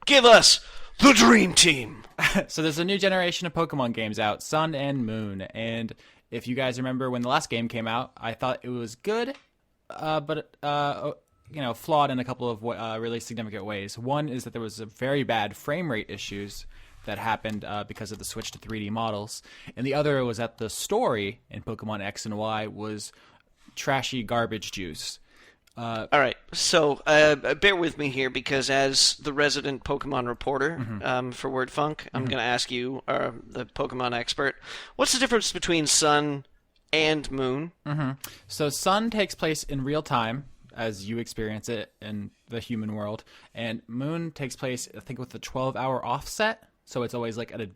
Give us the Dream Team. So there's a new generation of Pokemon games out, Sun and Moon. And if you guys remember when the last game came out, I thought it was good, but flawed in a couple of really significant ways. One is that there was a very bad frame rate issues that happened because of the switch to 3D models. And the other was that the story in Pokemon X and Y was trashy garbage juice. All right, so bear with me here, because as the resident Pokemon reporter for WordFunk, I'm going to ask you, the Pokemon expert, what's the difference between Sun and Moon? So Sun takes place in real time, as you experience it in the human world, and Moon takes place, I think, with a 12-hour offset. So it's always like at a,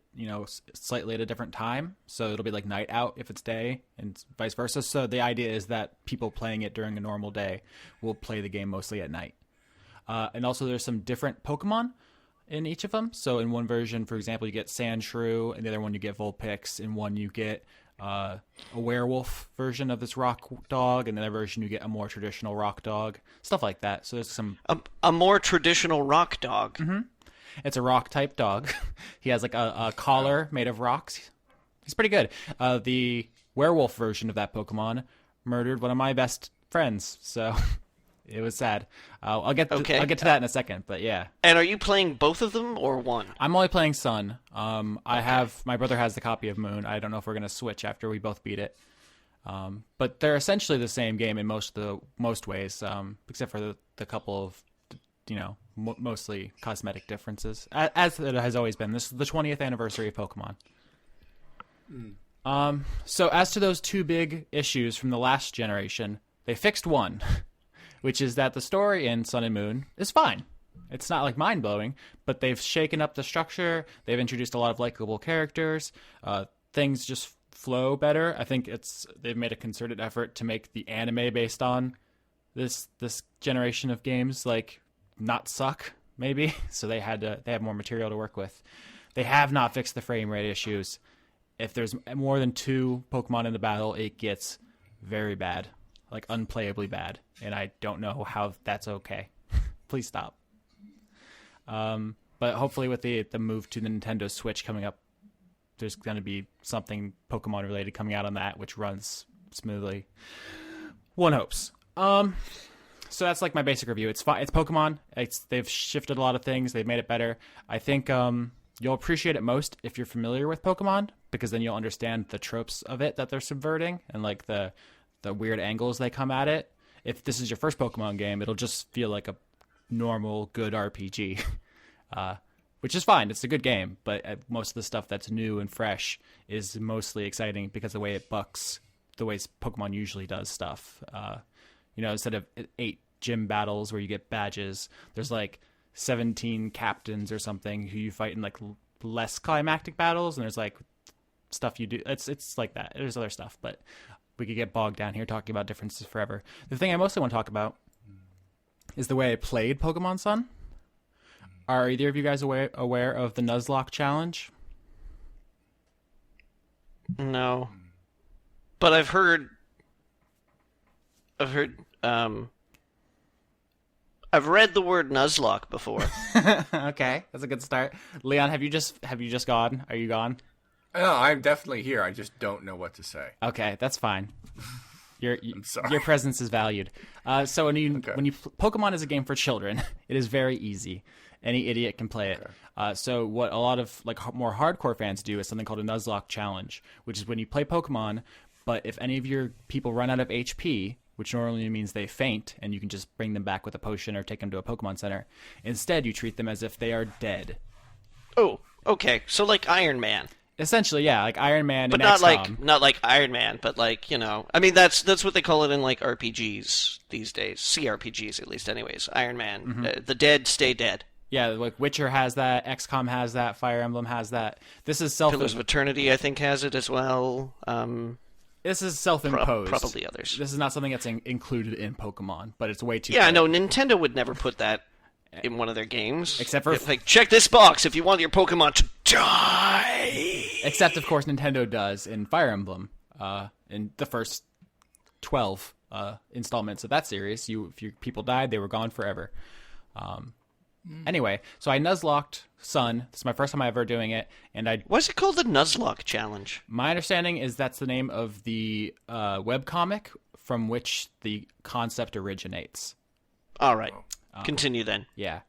slightly at a different time. So it'll be like night out if it's day and vice versa. So the idea is that people playing it during a normal day will play the game mostly at night. And also there's some different Pokemon in each of them. So in one version, for example, you get Sandshrew, and the other one you get Vulpix. In one you get a werewolf version of this rock dog, and the other version you get a more traditional rock dog. Stuff like that. So there's some... A more traditional rock dog. Mm-hmm. It's a rock-type dog. He has like a collar made of rocks. He's pretty good. The werewolf version of that Pokemon murdered one of my best friends, so it was sad. I'll get to that in a second, but yeah. And are you playing both of them or one? I'm only playing Sun. My brother has the copy of Moon. I don't know if we're gonna switch after we both beat it. But they're essentially the same game in most ways, except for the couple of mostly cosmetic differences, as it has always been. This is the 20th anniversary of Pokemon. So as to those two big issues from the last generation, they fixed one, which is that the story in Sun and Moon is fine. It's not like mind-blowing, but they've shaken up the structure. They've introduced a lot of likable characters. Things just flow better. I think they've made a concerted effort to make the anime based on this generation of games like not suck, maybe. So they have more material to work with. They have not fixed the frame rate issues. If there's more than 2 Pokemon in the battle, it gets very bad, like unplayably bad, and I don't know how that's okay. Please stop. But hopefully with the move to the Nintendo Switch coming up, there's going to be something Pokemon related coming out on that, which runs smoothly. One hopes. So that's like my basic review. It's fine. It's Pokemon. They've shifted a lot of things. They've made it better. I think you'll appreciate it most if you're familiar with Pokemon, because then you'll understand the tropes of it that they're subverting and like the weird angles they come at it. If this is your first Pokemon game, it'll just feel like a normal, good RPG, which is fine. It's a good game, but most of the stuff that's new and fresh is mostly exciting because the way it bucks the way Pokemon usually does stuff. Instead of 8 gym battles where you get badges, there's like 17 captains or something who you fight in like less climactic battles, and there's like stuff you do. It's like that. There's other stuff, but we could get bogged down here talking about differences forever. The thing I mostly want to talk about is the way I played Pokemon Sun. Are either of you guys aware of the Nuzlocke challenge? No, but I've heard. I've read the word Nuzlocke before. Okay, that's a good start. Leon, have you just gone? Are you gone? No, I'm definitely here. I just don't know what to say. Okay, that's fine. I'm sorry. Your presence is valued. So when Pokemon is a game for children, it is very easy. Any idiot can play it. Okay. So what a lot of like more hardcore fans do is something called a Nuzlocke challenge, which is when you play Pokemon, but if any of your people run out of HP, which normally means they faint, and you can just bring them back with a potion or take them to a Pokemon Center. Instead, you treat them as if they are dead. Oh, okay. So like Iron Man. Essentially, yeah, like Iron Man, but and not like Iron Man, but like I mean that's what they call it in like RPGs these days, CRPGs at least, anyways. Iron Man, mm-hmm. The dead stay dead. Yeah, like Witcher has that, XCOM has that, Fire Emblem has that. This is Pillars of Eternity, I think, has it as well. This is self-imposed. Probably others. This is not something that's included in Pokemon, but it's way too. Yeah, no, Nintendo would never put that in one of their games. Except for like, check this box if you want your Pokemon to die. Except, of course, Nintendo does in Fire Emblem. In the first 12 installments of that series, if your people died, they were gone forever. Anyway, so I Nuzlocked Sun. This is my first time ever doing it, and What's it called, the Nuzlocke Challenge? My understanding is that's the name of the webcomic from which the concept originates. All right. Continue then. Yeah.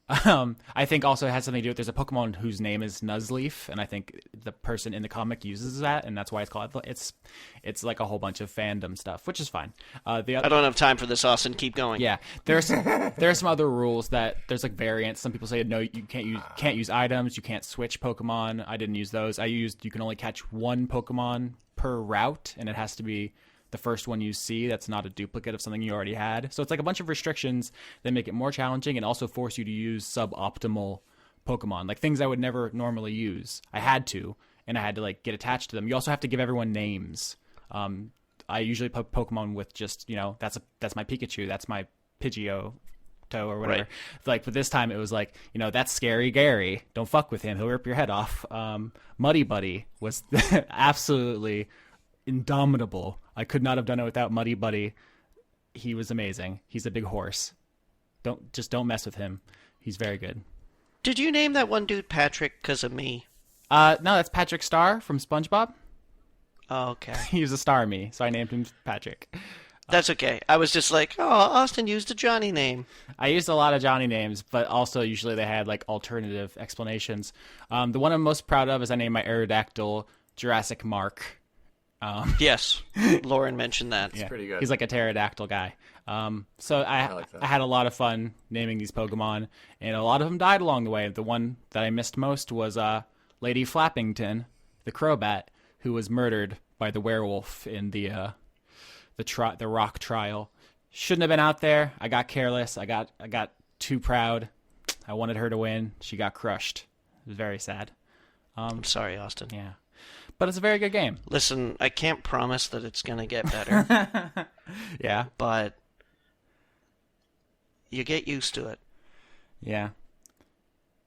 I think also it has something to do with, there's a Pokemon whose name is Nuzleaf, and I think the person in the comic uses that, and that's why it's called. It's like a whole bunch of fandom stuff, which is fine. I don't have time for this, Austin. Keep going. Yeah, there are some other rules that there's like variants. Some people say no, you can't use items, you can't switch Pokemon. I didn't use those. You can only catch one Pokemon per route, and it has to be the first one you see that's not a duplicate of something you already had. So it's like a bunch of restrictions that make it more challenging and also force you to use suboptimal Pokemon, like things I would never normally use. I had to, and I had to like get attached to them. You also have to give everyone names. I usually put Pokemon with just, that's my Pikachu, that's my Pidgeotto or whatever. Right. Like, but this time it was like, that's Scary Gary. Don't fuck with him. He'll rip your head off. Muddy Buddy was absolutely indomitable. I could not have done it without Muddy Buddy. He was amazing. He's a big horse. Don't mess with him. He's very good. Did you name that one dude Patrick because of me? No, that's Patrick Star from SpongeBob. Oh, okay. He was a star of me, so I named him Patrick. That's okay. I was just like, oh, Austin used a Johnny name. I used a lot of Johnny names, but also usually they had like alternative explanations. The one I'm most proud of is I named my Aerodactyl Jurassic Mark. Yes, Lauren mentioned that. It's pretty good. He's like a pterodactyl guy. So I like that. I had a lot of fun naming these Pokemon, and a lot of them died along the way. The one that I missed most was Lady Flappington, the Crobat, who was murdered by the werewolf in the rock trial. Shouldn't have been out there. I got careless. I got too proud. I wanted her to win. She got crushed. It was very sad. I'm sorry, Austin. Yeah. But it's a very good game. Listen, I can't promise that it's going to get better, Yeah. but you get used to it. Yeah.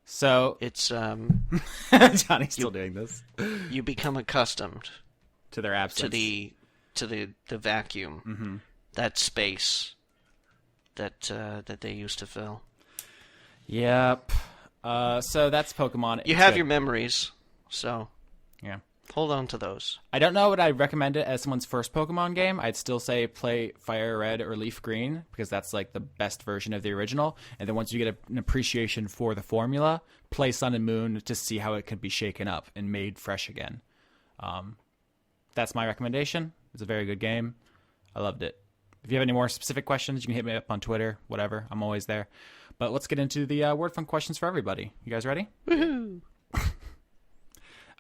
So It's Johnny's still doing this you become accustomed to their absence. to the vacuum, that space that they used to fill. Yep. So that's Pokemon. You It's have good. your memories, so Yeah. hold on to those. I don't know what I'd recommend it as someone's first Pokemon game. I'd still say play Fire Red or Leaf Green because that's like the best version of the original. And then once you get an appreciation for the formula, play Sun and Moon to see how it can be shaken up and made fresh again. That's my recommendation. It's a very good game. I loved it. If you have any more specific questions, you can hit me up on Twitter, whatever. I'm always there. But let's get into the word fun questions for everybody. You guys ready? Woohoo!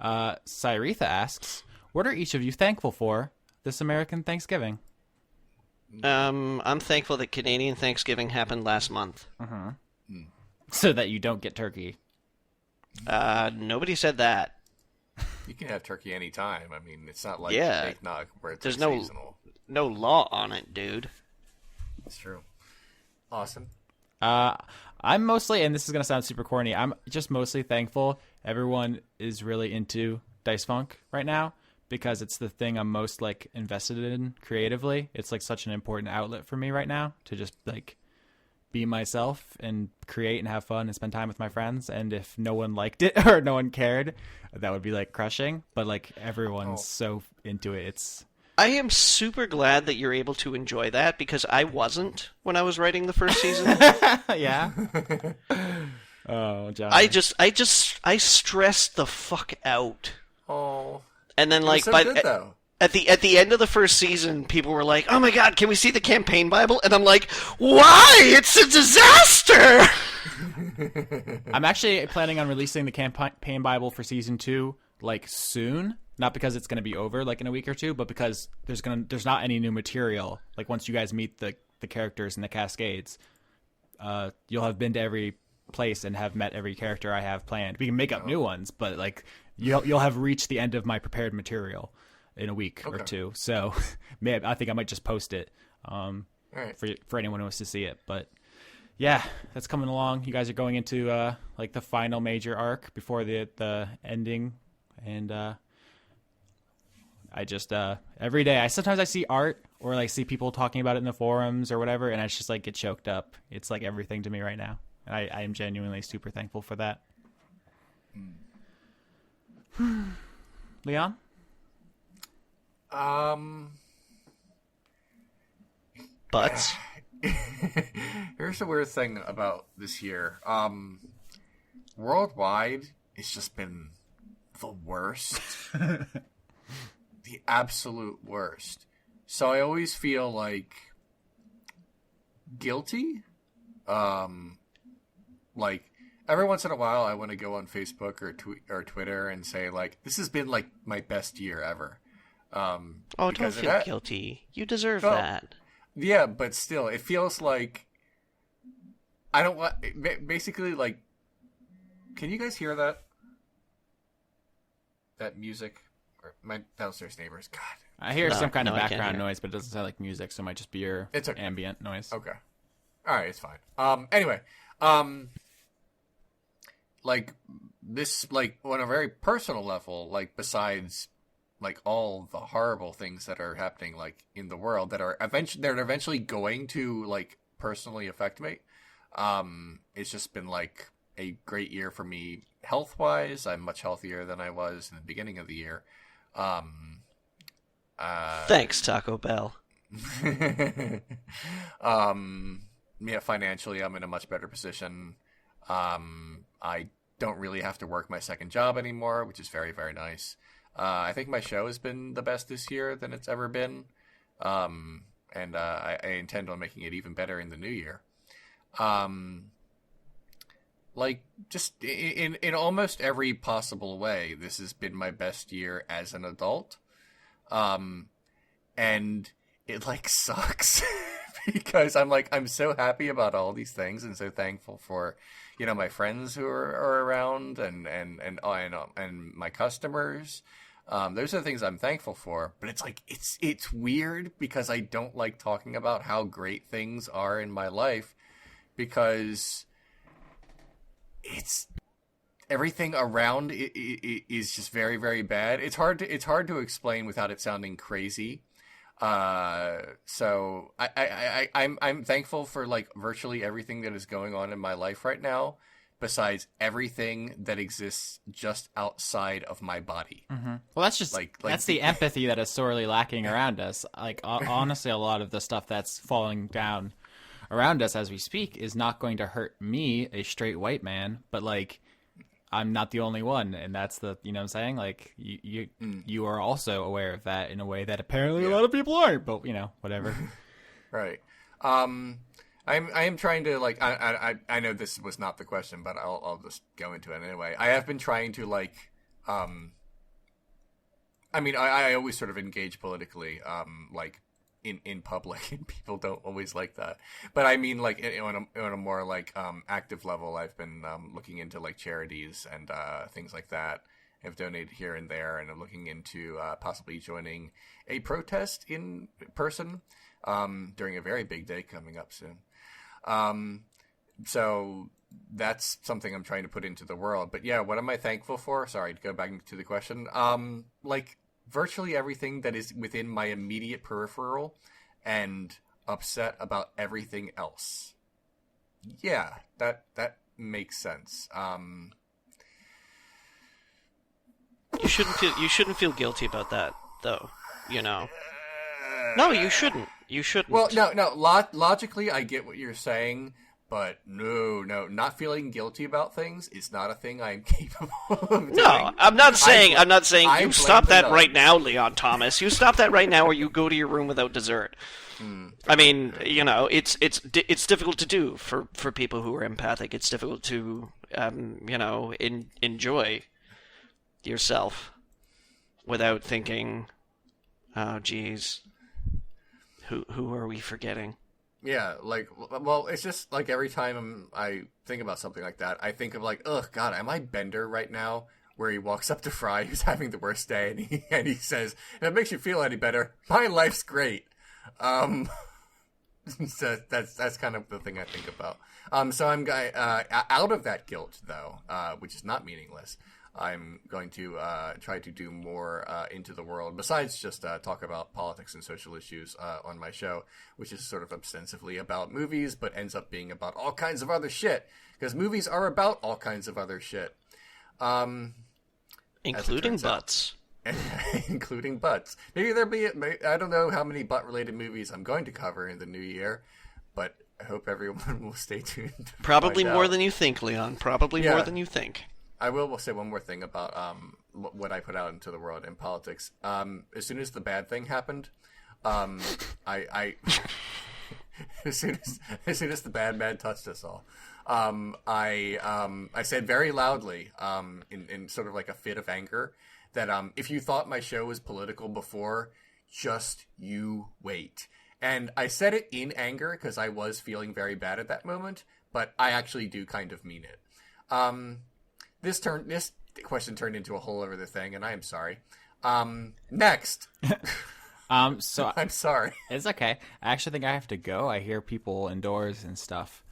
Cyretha asks, what are each of you thankful for this American Thanksgiving? I'm thankful that Canadian Thanksgiving happened last month. So that you don't get turkey. Nobody said that. You can have turkey anytime. I mean, it's not like Yeah. eggnog where it's There's like seasonal. no law on it, dude. It's true. Awesome. I'm mostly, and this is going to sound super corny, I'm just mostly thankful everyone is really into Dice Funk right now because it's the thing I'm most like invested in creatively. It's like such an important outlet for me right now to just like be myself and create and have fun and spend time with my friends. And if no one liked it or no one cared, that would be like crushing. But like everyone's so into it. It's I am super glad that you're able to enjoy that because I wasn't when I was writing the first season. yeah. Oh, John. I stressed the fuck out. Oh. And then like So by good, though. at the end of the first season, people were like, "Oh my god, can we see the campaign Bible?" And I'm like, "Why? It's a disaster!" I'm actually planning on releasing the campaign Bible for season 2 like soon. Not because it's going to be over like in a week or two, but because there's not any new material. Like once you guys meet the characters in the Cascades, you'll have been to every place and have met every character I have planned. We can make up new ones, but like you'll have reached the end of my prepared material in a week or two. So maybe I think I might just post it for anyone who wants to see it. But yeah, that's coming along. You guys are going into like the final major arc before the ending, and I just every day sometimes I see art or like see people talking about it in the forums or whatever, and I just like get choked up. It's like everything to me right now. And I am genuinely super thankful for that. Leon? Butts. Here's the weird thing about this year. Worldwide, it's just been the worst. The absolute worst. So I always feel like guilty. Like every once in a while I want to go on Facebook or Twitter and say like, this has been like my best year ever. Oh, don't feel guilty. You deserve that. Yeah, but still, it feels like I don't want. Basically, like Can you guys hear that? That music? Or my downstairs neighbors. God. I hear some kind of I can't background hear. noise, but it doesn't sound like music, so it might just be your It's okay. ambient noise. Okay. All right, it's fine. Anyway, like this, like on a very personal level, like besides like all the horrible things that are happening like in the world that are eventually going to like personally affect me. It's just been like a great year for me health wise. I'm much healthier than I was in the beginning of the year. Thanks, Taco Bell. Yeah, financially, I'm in a much better position. I don't really have to work my second job anymore, which is very, very nice. I think my show has been the best this year than it's ever been. And I intend on making it even better in the new year. Like, just in almost every possible way, this has been my best year as an adult. And it, like, sucks. Because I'm so happy about all these things and so thankful for, you know, my friends who are around and my customers. Those are the things I'm thankful for. But it's like, it's weird because I don't like talking about how great things are in my life because it's everything around it is just very, very bad. It's hard to explain without it sounding crazy. So I'm thankful for like virtually everything that is going on in my life right now, besides everything that exists just outside of my body. Mm-hmm. Well, that's just that's the empathy that is sorely lacking around us. Like honestly, a lot of the stuff that's falling down around us as we speak is not going to hurt me, a straight white man, but like I'm not the only one, and that's the, you know what I'm saying? Like you are also aware of that in a way that apparently a lot of people aren't, but you know, whatever. Right. I am trying to like I know this was not the question, but I'll just go into it anyway. I have been trying to like I mean I always sort of engage politically like in public, and people don't always like that. But I mean, like on a more like active level, I've been looking into like charities and things like that. I've donated here and there, and I'm looking into possibly joining a protest in person during a very big day coming up soon. So that's something I'm trying to put into the world. But yeah, what am I thankful for? Sorry, to go back to the question. Like virtually everything that is within my immediate peripheral, and upset about everything else. Yeah, that makes sense. You shouldn't feel guilty about that, though. You know. No, you shouldn't. You shouldn't. Well, no. Logically, I get what you're saying, but no, not feeling guilty about things is not a thing I'm capable of doing. No, I'm not saying you stop that nuns. right now, Leon Thomas. You stop that right now, or you go to your room without dessert. I mean, you know, it's difficult to do for people who are empathic. It's difficult to you know, enjoy yourself without thinking, oh, geez, who are we forgetting? Yeah, like, well, it's just like every time I think about something like that, I think of like, oh God, am I Bender right now? Where he walks up to Fry, who's having the worst day, and he says, "If it makes you feel any better, my life's great." So that's kind of the thing I think about. So I'm out of that guilt though, which is not meaningless. I'm going to try to do more into the world, besides just talk about politics and social issues on my show, which is sort of ostensibly about movies, but ends up being about all kinds of other shit, because movies are about all kinds of other shit. Including butts. Including butts. Maybe there'll be, I don't know how many butt-related movies I'm going to cover in the new year, but I hope everyone will stay tuned. Probably more than you think, Leon. Probably more than you think. I will say one more thing about what I put out into the world in politics. As soon as the bad thing happened, I as soon as the bad man touched us all, I said very loudly, in sort of like a fit of anger, that if you thought my show was political before, just you wait. And I said it in anger because I was feeling very bad at that moment, but I actually do kind of mean it. This question turned into a whole other thing, and I am sorry. Next. So I'm sorry. It's okay. I actually think I have to go. I hear people indoors and stuff.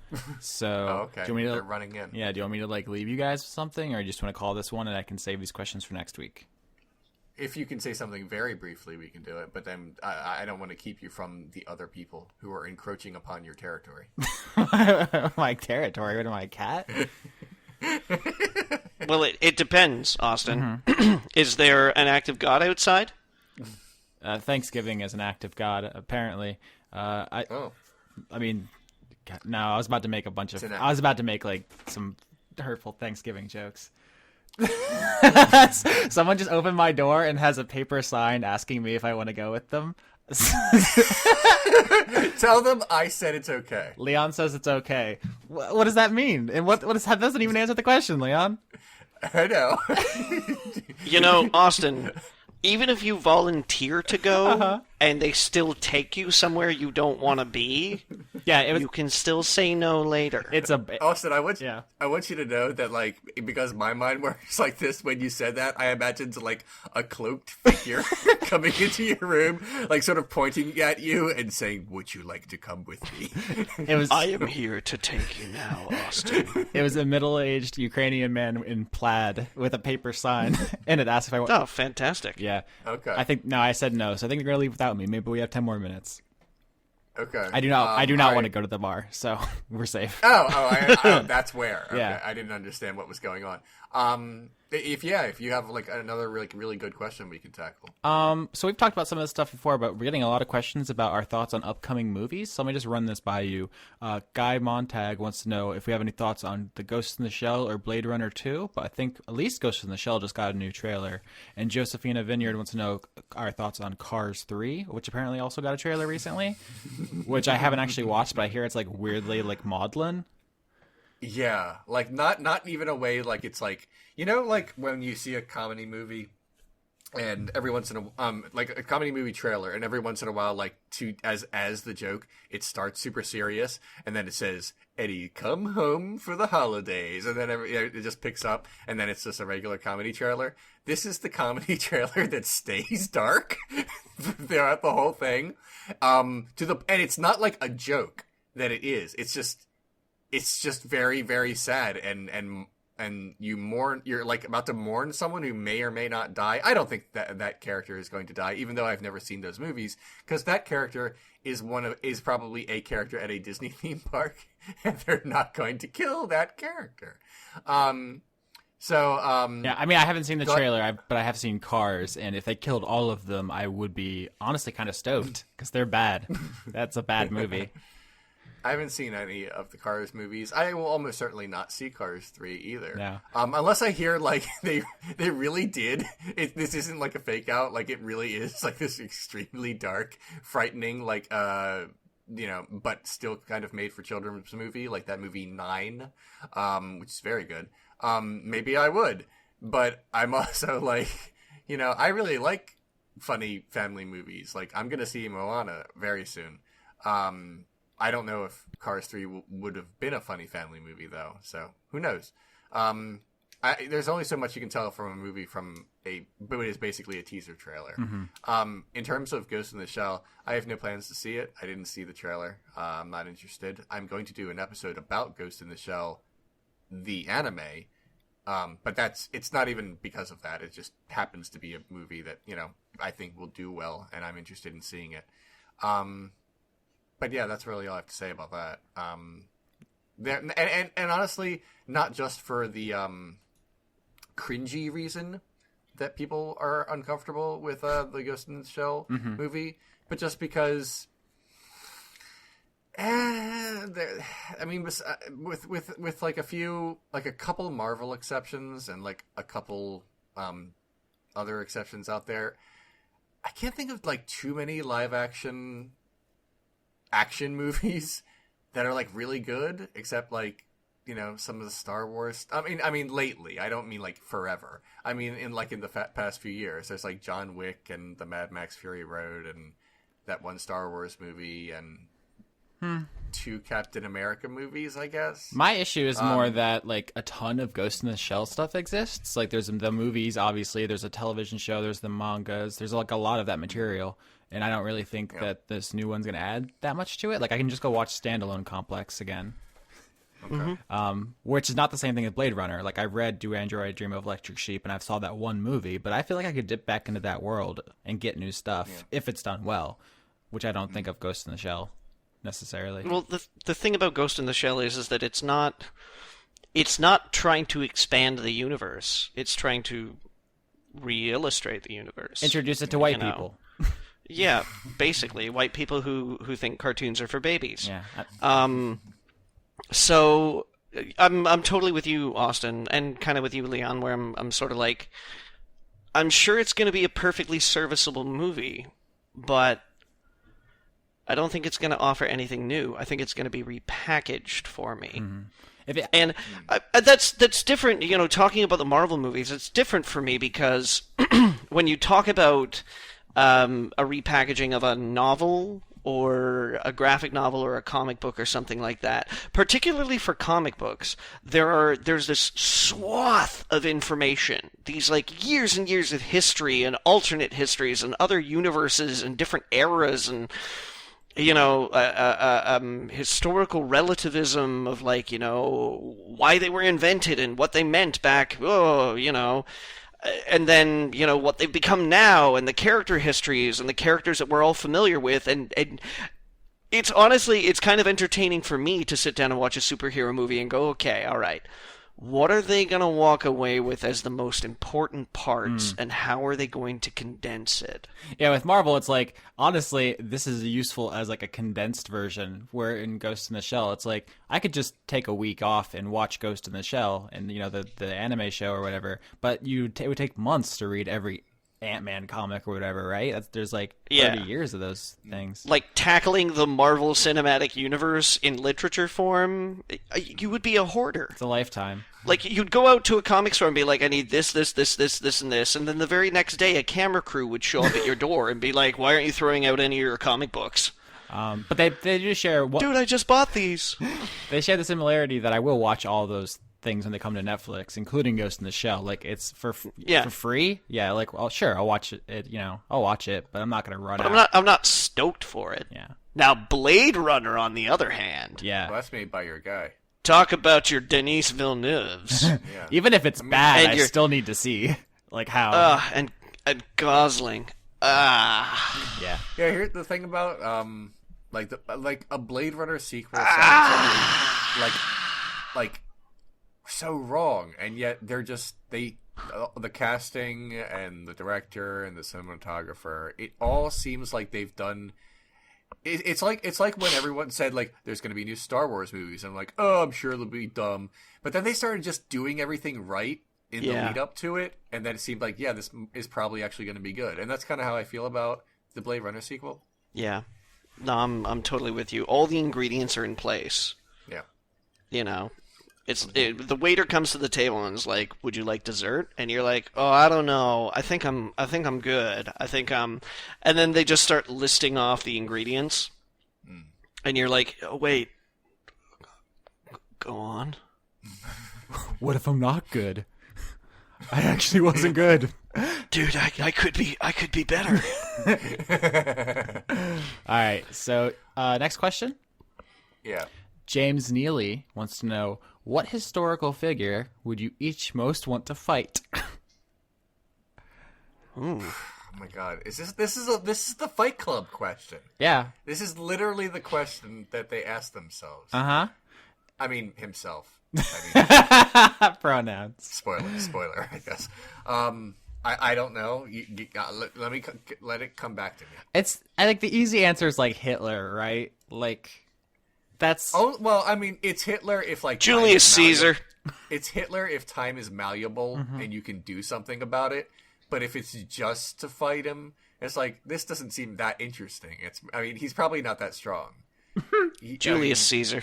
So okay. Do you want me to, They're running in. Yeah. Do you want me to like leave you guys with something, or you just want to call this one and I can save these questions for next week? If you can say something very briefly, we can do it. But then I don't want to keep you from the other people who are encroaching upon your territory. My territory? What am I, a cat? Well, it depends, Austin. Is there an act of God outside? Thanksgiving is an act of God, apparently. I mean, no, I was about to make I was about to make like some hurtful Thanksgiving jokes. Someone just opened my door and has a paper sign asking me if I want to go with them. Tell them I said it's okay. Leon says it's okay. What does that mean? And what is that? Doesn't even answer the question, Leon. I know. You know, Austin, even if you volunteer to go and they still take you somewhere you don't want to be, you can still say no later. Austin, I want you to know that, like, because my mind works like this, when you said that, I imagined like a cloaked figure coming into your room, like sort of pointing at you and saying, "Would you like to come with me?" I am here to take you now, Austin. It was a middle-aged Ukrainian man in plaid with a paper sign, and it asked if I want. Oh, fantastic! Yeah. Okay. I said no, so I think they're gonna leave without me. Maybe we have 10 more minutes. Okay. I do not want to go to the bar, so we're safe. That's where. Okay. Yeah. I didn't understand what was going on. If you have like another really good question we can tackle. So we've talked about some of this stuff before, but we're getting a lot of questions about our thoughts on upcoming movies. So let me just run this by you. Guy Montag wants to know if we have any thoughts on The Ghost in the Shell or Blade Runner 2, but I think at least Ghost in the Shell just got a new trailer. And Josephina Vineyard wants to know our thoughts on Cars 3, which apparently also got a trailer recently, which I haven't actually watched, but I hear it's like weirdly like maudlin. Yeah, like not even a way like it's like, you know, like when you see a comedy movie and every once in a like a comedy movie trailer, and every once in a while, like as the joke, it starts super serious and then it says, "Eddie, come home for the holidays," and then it just picks up and then it's just a regular comedy trailer. This is the comedy trailer that stays dark throughout the whole thing. And it's not like a joke that it is. It's just very, very sad, and you're like about to mourn someone who may or may not die. I don't think that character is going to die, even though I've never seen those movies, because that character is probably a character at a Disney theme park, and they're not going to kill that character. Yeah, I mean, I haven't seen the trailer, but I have seen Cars, and if they killed all of them, I would be honestly kind of stoked, because they're bad. That's a bad movie. I haven't seen any of the Cars movies. I will almost certainly not see Cars 3 either. Yeah. Unless I hear like they really did. This isn't like a fake out. Like it really is like this extremely dark, frightening, like but still kind of made for children's movie, like that movie 9, which is very good. Maybe I would, but I'm also like, I really like funny family movies. Like I'm gonna see Moana very soon. I don't know if Cars 3 would have been a funny family movie, though, so who knows? There's only so much you can tell from a movie but it is basically a teaser trailer. Mm-hmm. In terms of Ghost in the Shell, I have no plans to see it. I didn't see the trailer. I'm not interested. I'm going to do an episode about Ghost in the Shell, the anime, but it's not even because of that. It just happens to be a movie that, I think will do well, and I'm interested in seeing it. But yeah, that's really all I have to say about that. And honestly, not just for the cringy reason that people are uncomfortable with the Ghost in the Shell movie, but just because, with like a couple Marvel exceptions and like a couple other exceptions out there, I can't think of like too many live action movies that are like really good, except like some of the Star Wars. I mean lately. I don't mean like forever. I mean in the past few years. There's like John Wick and the Mad Max Fury Road and that one Star Wars movie and 2 Captain America movies, I guess. My issue is more that like a ton of Ghost in the Shell stuff exists. Like there's the movies, obviously. There's a television show. There's the mangas. There's like a lot of that material, and I don't really think that this new one's gonna add that much to it. Like I can just go watch Standalone Complex again. Okay. Which is not the same thing as Blade Runner. Like I read Do Android Dream of Electric Sheep, and I've saw that one movie, but I feel like I could dip back into that world and get new stuff if it's done well, which I don't think of Ghost in the Shell necessarily. Well, the thing about Ghost in the Shell is that it's not trying to expand the universe. It's trying to re-illustrate the universe. Introduce it to white people. Yeah, basically white people who think cartoons are for babies. Yeah. So I'm totally with you, Austin, and kind of with you, Leon, where I'm sort of like, I'm sure it's going to be a perfectly serviceable movie, but I don't think it's going to offer anything new. I think it's going to be repackaged for me. Mm-hmm. That's different. You know, talking about the Marvel movies, it's different for me because when you talk about a repackaging of a novel or a graphic novel or a comic book or something like that, particularly for comic books, there's this swath of information, these like years and years of history and alternate histories and other universes and different eras and historical relativism of like, why they were invented and what they meant back, and then, what they've become now and the character histories and the characters that we're all familiar with. And it's honestly, it's kind of entertaining for me to sit down and watch a superhero movie and go, okay, all right, what are they going to walk away with as the most important parts and how are they going to condense it? Yeah, with Marvel, it's like, honestly, this is useful as like a condensed version, where in Ghost in the Shell, it's like, I could just take a week off and watch Ghost in the Shell and, the anime show or whatever, but it would take months to read every Ant-Man comic or whatever, right? There's like 30 years of those things. Like tackling the Marvel Cinematic Universe in literature form, you would be a hoarder. It's a lifetime. Like, you'd go out to a comic store and be like, I need this, and this, and then the very next day a camera crew would show up at your door and be like, why aren't you throwing out any of your comic books? But they do share... Dude, I just bought these! They share the similarity that I will watch all those things when they come to Netflix, including Ghost in the Shell. Like, it's for free. Yeah, like, well, sure, I'll watch it. I'll watch it, but I'm not gonna run out. I'm not stoked for it. Yeah. Now, Blade Runner, on the other hand. Yeah. Well, that's made by your guy. Talk about your Denis Villeneuve's. Yeah. Even if it's bad, I still need to see like how. And Gosling. Yeah. Yeah. Here's the thing about like a Blade Runner sequel sounds like so wrong, and yet they're just the casting and the director and the cinematographer, it all seems like they've done. It's like when everyone said like there's going to be new Star Wars movies, and I'm like, oh, I'm sure they'll be dumb, but then they started just doing everything right in the lead up to it, and then it seemed like, yeah, this is probably actually going to be good, and that's kind of how I feel about the Blade Runner sequel. Yeah, no, I'm totally with you. All the ingredients are in place. Yeah, the waiter comes to the table and is like, "Would you like dessert?" And you're like, "Oh, I don't know. I think I'm good. And then they just start listing off the ingredients, and you're like, "Oh, wait, go on." What if I'm not good? I actually wasn't good. Dude, I could be better. All right. So, next question. Yeah. James Neely wants to know, what historical figure would you each most want to fight? Ooh. Oh my god. This is the Fight Club question. Yeah. This is literally the question that they asked themselves. Uh-huh. I mean, himself. Pronouns. Spoiler, I guess. I don't know. Let it come back to me. I think the easy answer is like Hitler, right? Like, that's... Oh, well, I mean, it's Hitler if like... Julius Caesar. It's Hitler if time is malleable and you can do something about it. But if it's just to fight him, it's like, this doesn't seem that interesting. He's probably not that strong. Julius Caesar.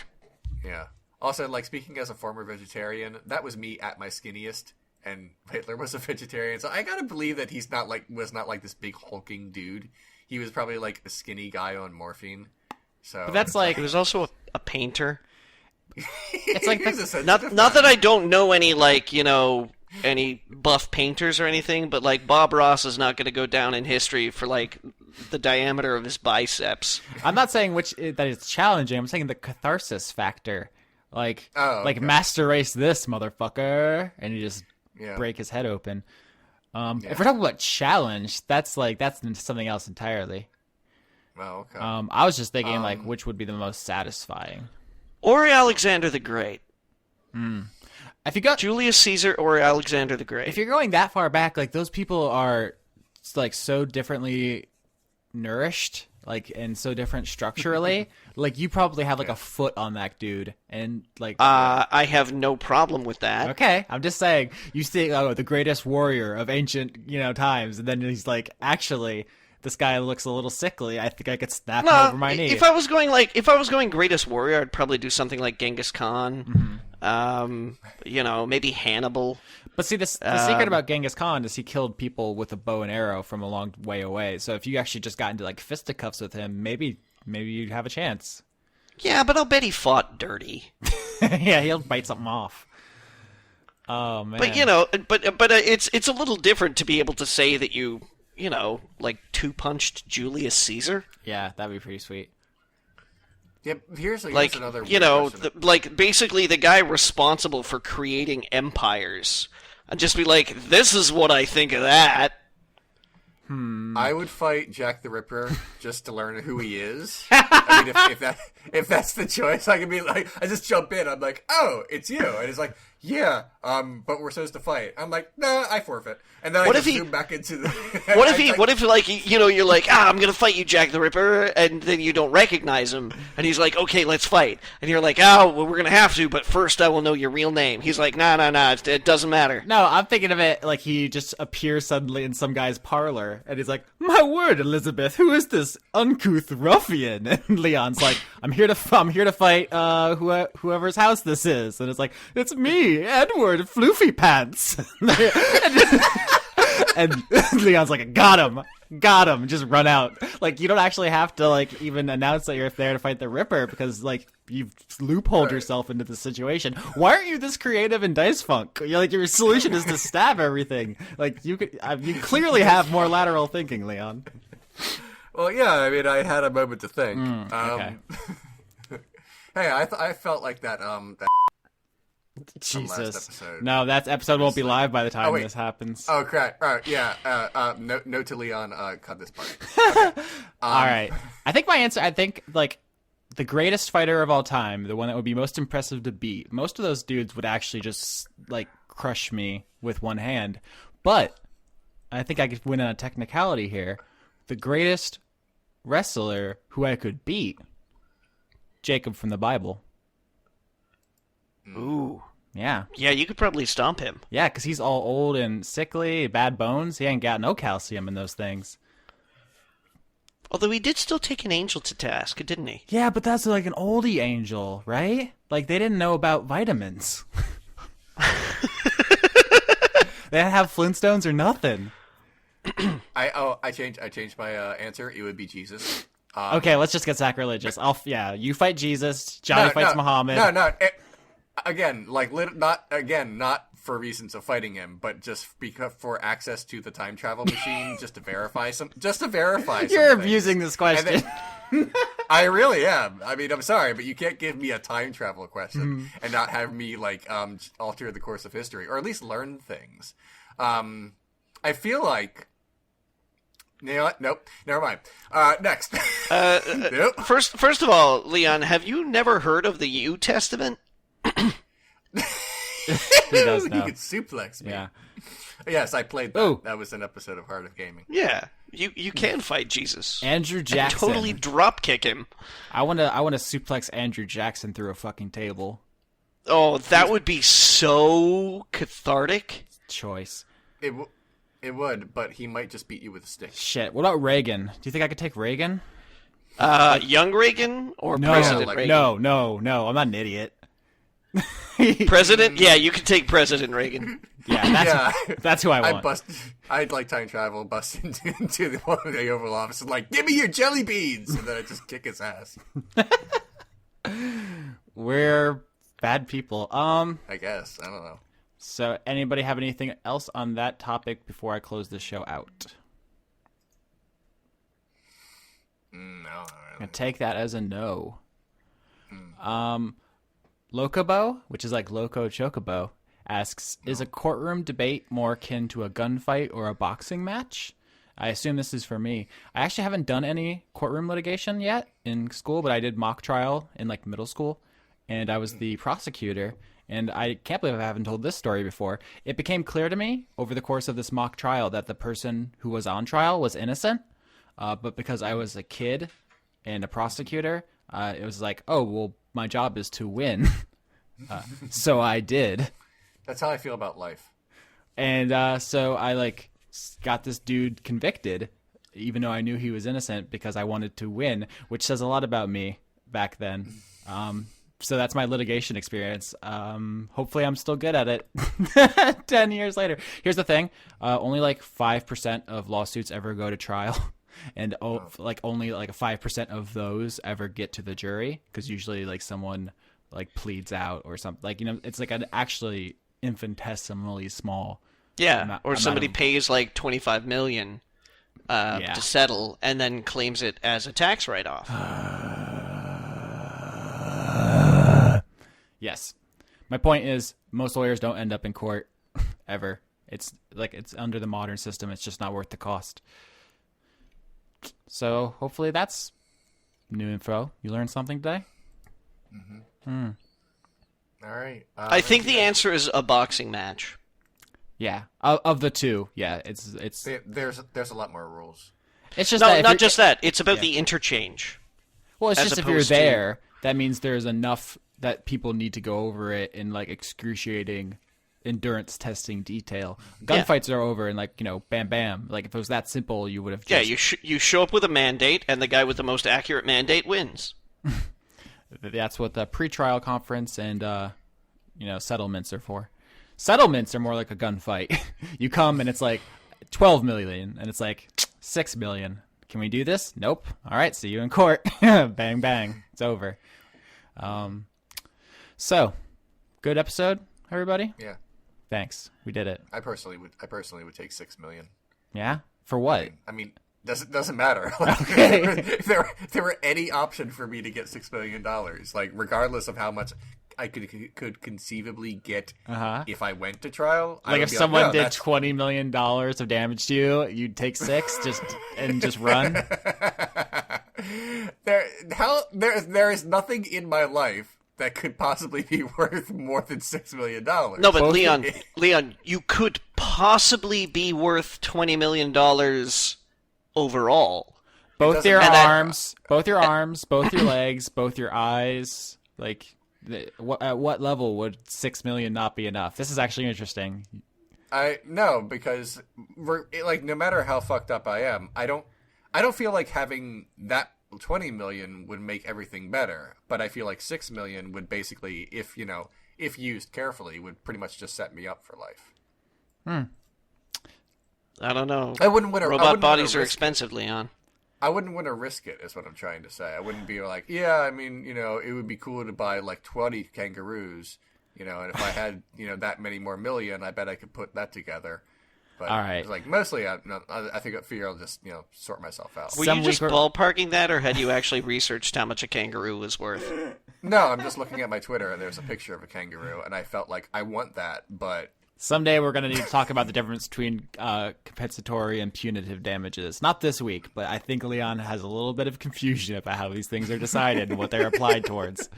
Yeah. Also, like, speaking as a former vegetarian, that was me at my skinniest, and Hitler was a vegetarian. So I gotta believe that was not like this big hulking dude. He was probably like a skinny guy on morphine. So but that's like... He was also a painter. It's like Not that I don't know any, like, any buff painters or anything, but, like, Bob Ross is not going to go down in history for, like, the diameter of his biceps. I'm not saying that it's challenging. I'm saying the catharsis factor. Like, like master race this motherfucker, and you just break his head open. If we're talking about challenge, that's something else entirely. Oh, okay. I was just thinking, like, which would be the most satisfying? Or Alexander the Great. If you got Julius Caesar or Alexander the Great. If you're going that far back, like, those people are, like, so differently nourished, like, and so different structurally. Like, you probably have, like, a foot on that dude, and, like... I have no problem with that. Okay, I'm just saying, you see, the greatest warrior of ancient, times, and then he's like, actually... This guy looks a little sickly. I think I could snap him over my knee. If I was going greatest warrior, I'd probably do something like Genghis Khan. Maybe Hannibal. But see, the secret about Genghis Khan is he killed people with a bow and arrow from a long way away. So if you actually just got into, like, fisticuffs with him, maybe you'd have a chance. Yeah, but I'll bet he fought dirty. Yeah, he'll bite something off. Oh man. But it's a little different to be able to say that you like two-punched Julius Caesar. Yeah, that'd be pretty sweet. Yeah, here's like another like basically the guy responsible for creating empires, and just be like, this is what I think of that. I would fight Jack the Ripper just to learn who he is. I mean, if that's the choice, I could be like, I just jump in. I'm like, oh, it's you, and it's like, yeah, but we're supposed to fight. I'm like, nah, I forfeit, and then I just zoom back into the. What if like you're like, I'm gonna fight you, Jack the Ripper, and then you don't recognize him, and he's like, okay, let's fight, and you're like, oh, well, we're gonna have to, but first I will know your real name. He's like, nah, it doesn't matter. No, I'm thinking of it like he just appears suddenly in some guy's parlor, and he's like, my word, Elizabeth, who is this uncouth ruffian? And Leon's like, I'm here to fight whoever's house this is, and it's like, it's me, Edward Floofy Pants. And Leon's like, got him, just run out. Like, you don't actually have to, like, even announce that you're there to fight the Ripper, because, like, you've loopholed yourself into the situation. Why aren't you this creative in Dice Funk? You're like, your solution is to stab everything. Like, you clearly have more lateral thinking, Leon. Well, yeah, I mean, I had a moment to think. Okay. Hey, I felt like that Jesus. last episode. No, that episode won't be live by the time this happens. Oh, crap. All right, yeah. Note to Leon, cut this part. Okay. All right. I think my answer, like, the greatest fighter of all time, the one that would be most impressive to beat, most of those dudes would actually just, like, crush me with one hand. But I think I could win on a technicality here. The greatest wrestler who I could beat, Jacob from the Bible. Ooh. Yeah. Yeah, you could probably stomp him. Yeah, because he's all old and sickly, bad bones. He ain't got no calcium in those things. Although he did still take an angel to task, didn't he? Yeah, but that's like an oldie angel, right? Like, they didn't know about vitamins. They didn't have Flintstones or nothing. I changed my answer. It would be Jesus. Okay, let's just get sacrilegious. You fight Jesus. Johnny fights Muhammad. Not for reasons of fighting him, but just for access to the time travel machine, just to verify some. You're abusing this question. I really am. I mean, I'm sorry, but you can't give me a time travel question and not have me alter the course of history, or at least learn things. I feel like. Nope. Never mind. Next. Nope. First of all, Leon, have you never heard of the U Testament? He does know. You could suplex me. Yeah. Yes, I played that. Ooh. That was an episode of Heart of Gaming. Yeah. You can fight Jesus. Andrew Jackson. And totally drop kick him. I want to suplex Andrew Jackson through a fucking table. Oh, that would be so cathartic. Choice. It would, but he might just beat you with a stick. Shit. What about Reagan? Do you think I could take Reagan? Young Reagan or President Reagan? No. I'm not an idiot. President? Yeah, you can take President Reagan. Yeah, that's who I want. I'd like time travel, bust into the Oval Office and give me your jelly beans, and then I just kick his ass. We're bad people. I guess. I don't know. So anybody have anything else on that topic before I close the show out? No. I'm gonna take that as a no. Locobo, which is like Loco Chocobo, asks, is a courtroom debate more akin to a gunfight or a boxing match? I assume this is for me. I actually haven't done any courtroom litigation yet in school, but I did mock trial in like middle school, and I was the prosecutor. And I can't believe I haven't told this story before. It became clear to me over the course of this mock trial that the person who was on trial was innocent, but because I was a kid and a prosecutor, it was like, oh, well, my job is to win. So I did. That's how I feel about life. And so I like got this dude convicted, even though I knew he was innocent, because I wanted to win, which says a lot about me back then. So that's my litigation experience. Hopefully I'm still good at it 10 years later. Here's the thing. Only like 5% of lawsuits ever go to trial. And like only like 5% of those ever get to the jury, because usually like someone like pleads out or something. Like, you know, it's like an actually infinitesimally small. Or somebody pays like $25 million to settle and then claims it as a tax write-off. Yes. My point is most lawyers don't end up in court ever. It's like it's under the modern system. It's just not worth the cost. So hopefully that's new info. You learned something today? Mm-hmm. All right. I think the answer is a boxing match. Yeah. Of the two, yeah. It's there's a lot more rules. It's just not just that. It's about the interchange. Well, it's just if you're there, that means there's enough that people need to go over it in like excruciating endurance testing detail. Gunfights are over and like, you know, bam bam. Like if it was that simple, you would have just... Yeah, you show up with a mandate and the guy with the most accurate mandate wins. That's what the pre-trial conference and you know, settlements are for. Settlements are more like a gunfight. You come and it's like 12 million and it's like 6 million. Can we do this? Nope. All right, see you in court. Bang bang. It's over. So, good episode, everybody? Yeah. Thanks. We did it. I personally would take 6 million. Yeah? For what? I mean doesn't matter. Like, Okay. if there were any option for me to get $6 million, like regardless of how much I could conceivably get if I went to trial. Like if someone did $20 million of damage to you, you'd take 6 just run. There is nothing in my life that could possibly be worth more than $6 million. No, but Leon, you could possibly be worth $20 million overall. Both your arms, both your legs, both your eyes. Like, at what level would 6 million not be enough? This is actually interesting. Because like no matter how fucked up I am, I don't feel like having that 20 million would make everything better, but I feel like 6 million would basically, if used carefully, would pretty much just set me up for life. I don't know. I wouldn't win. Robot bodies are expensive, Leon. I wouldn't want to risk it, is what I'm trying to say. I wouldn't be like, yeah, I mean, it would be cool to buy like 20 kangaroos, and if I had, that many more million, I bet I could put that together. But all right. It's like mostly, I think I'll just, sort myself out. Were you just ballparking that, or had you actually researched how much a kangaroo was worth? No, I'm just looking at my Twitter, and there's a picture of a kangaroo, and I felt like I want that, but... Someday we're going to need to talk about the difference between compensatory and punitive damages. Not this week, but I think Leon has a little bit of confusion about how these things are decided and what they're applied towards.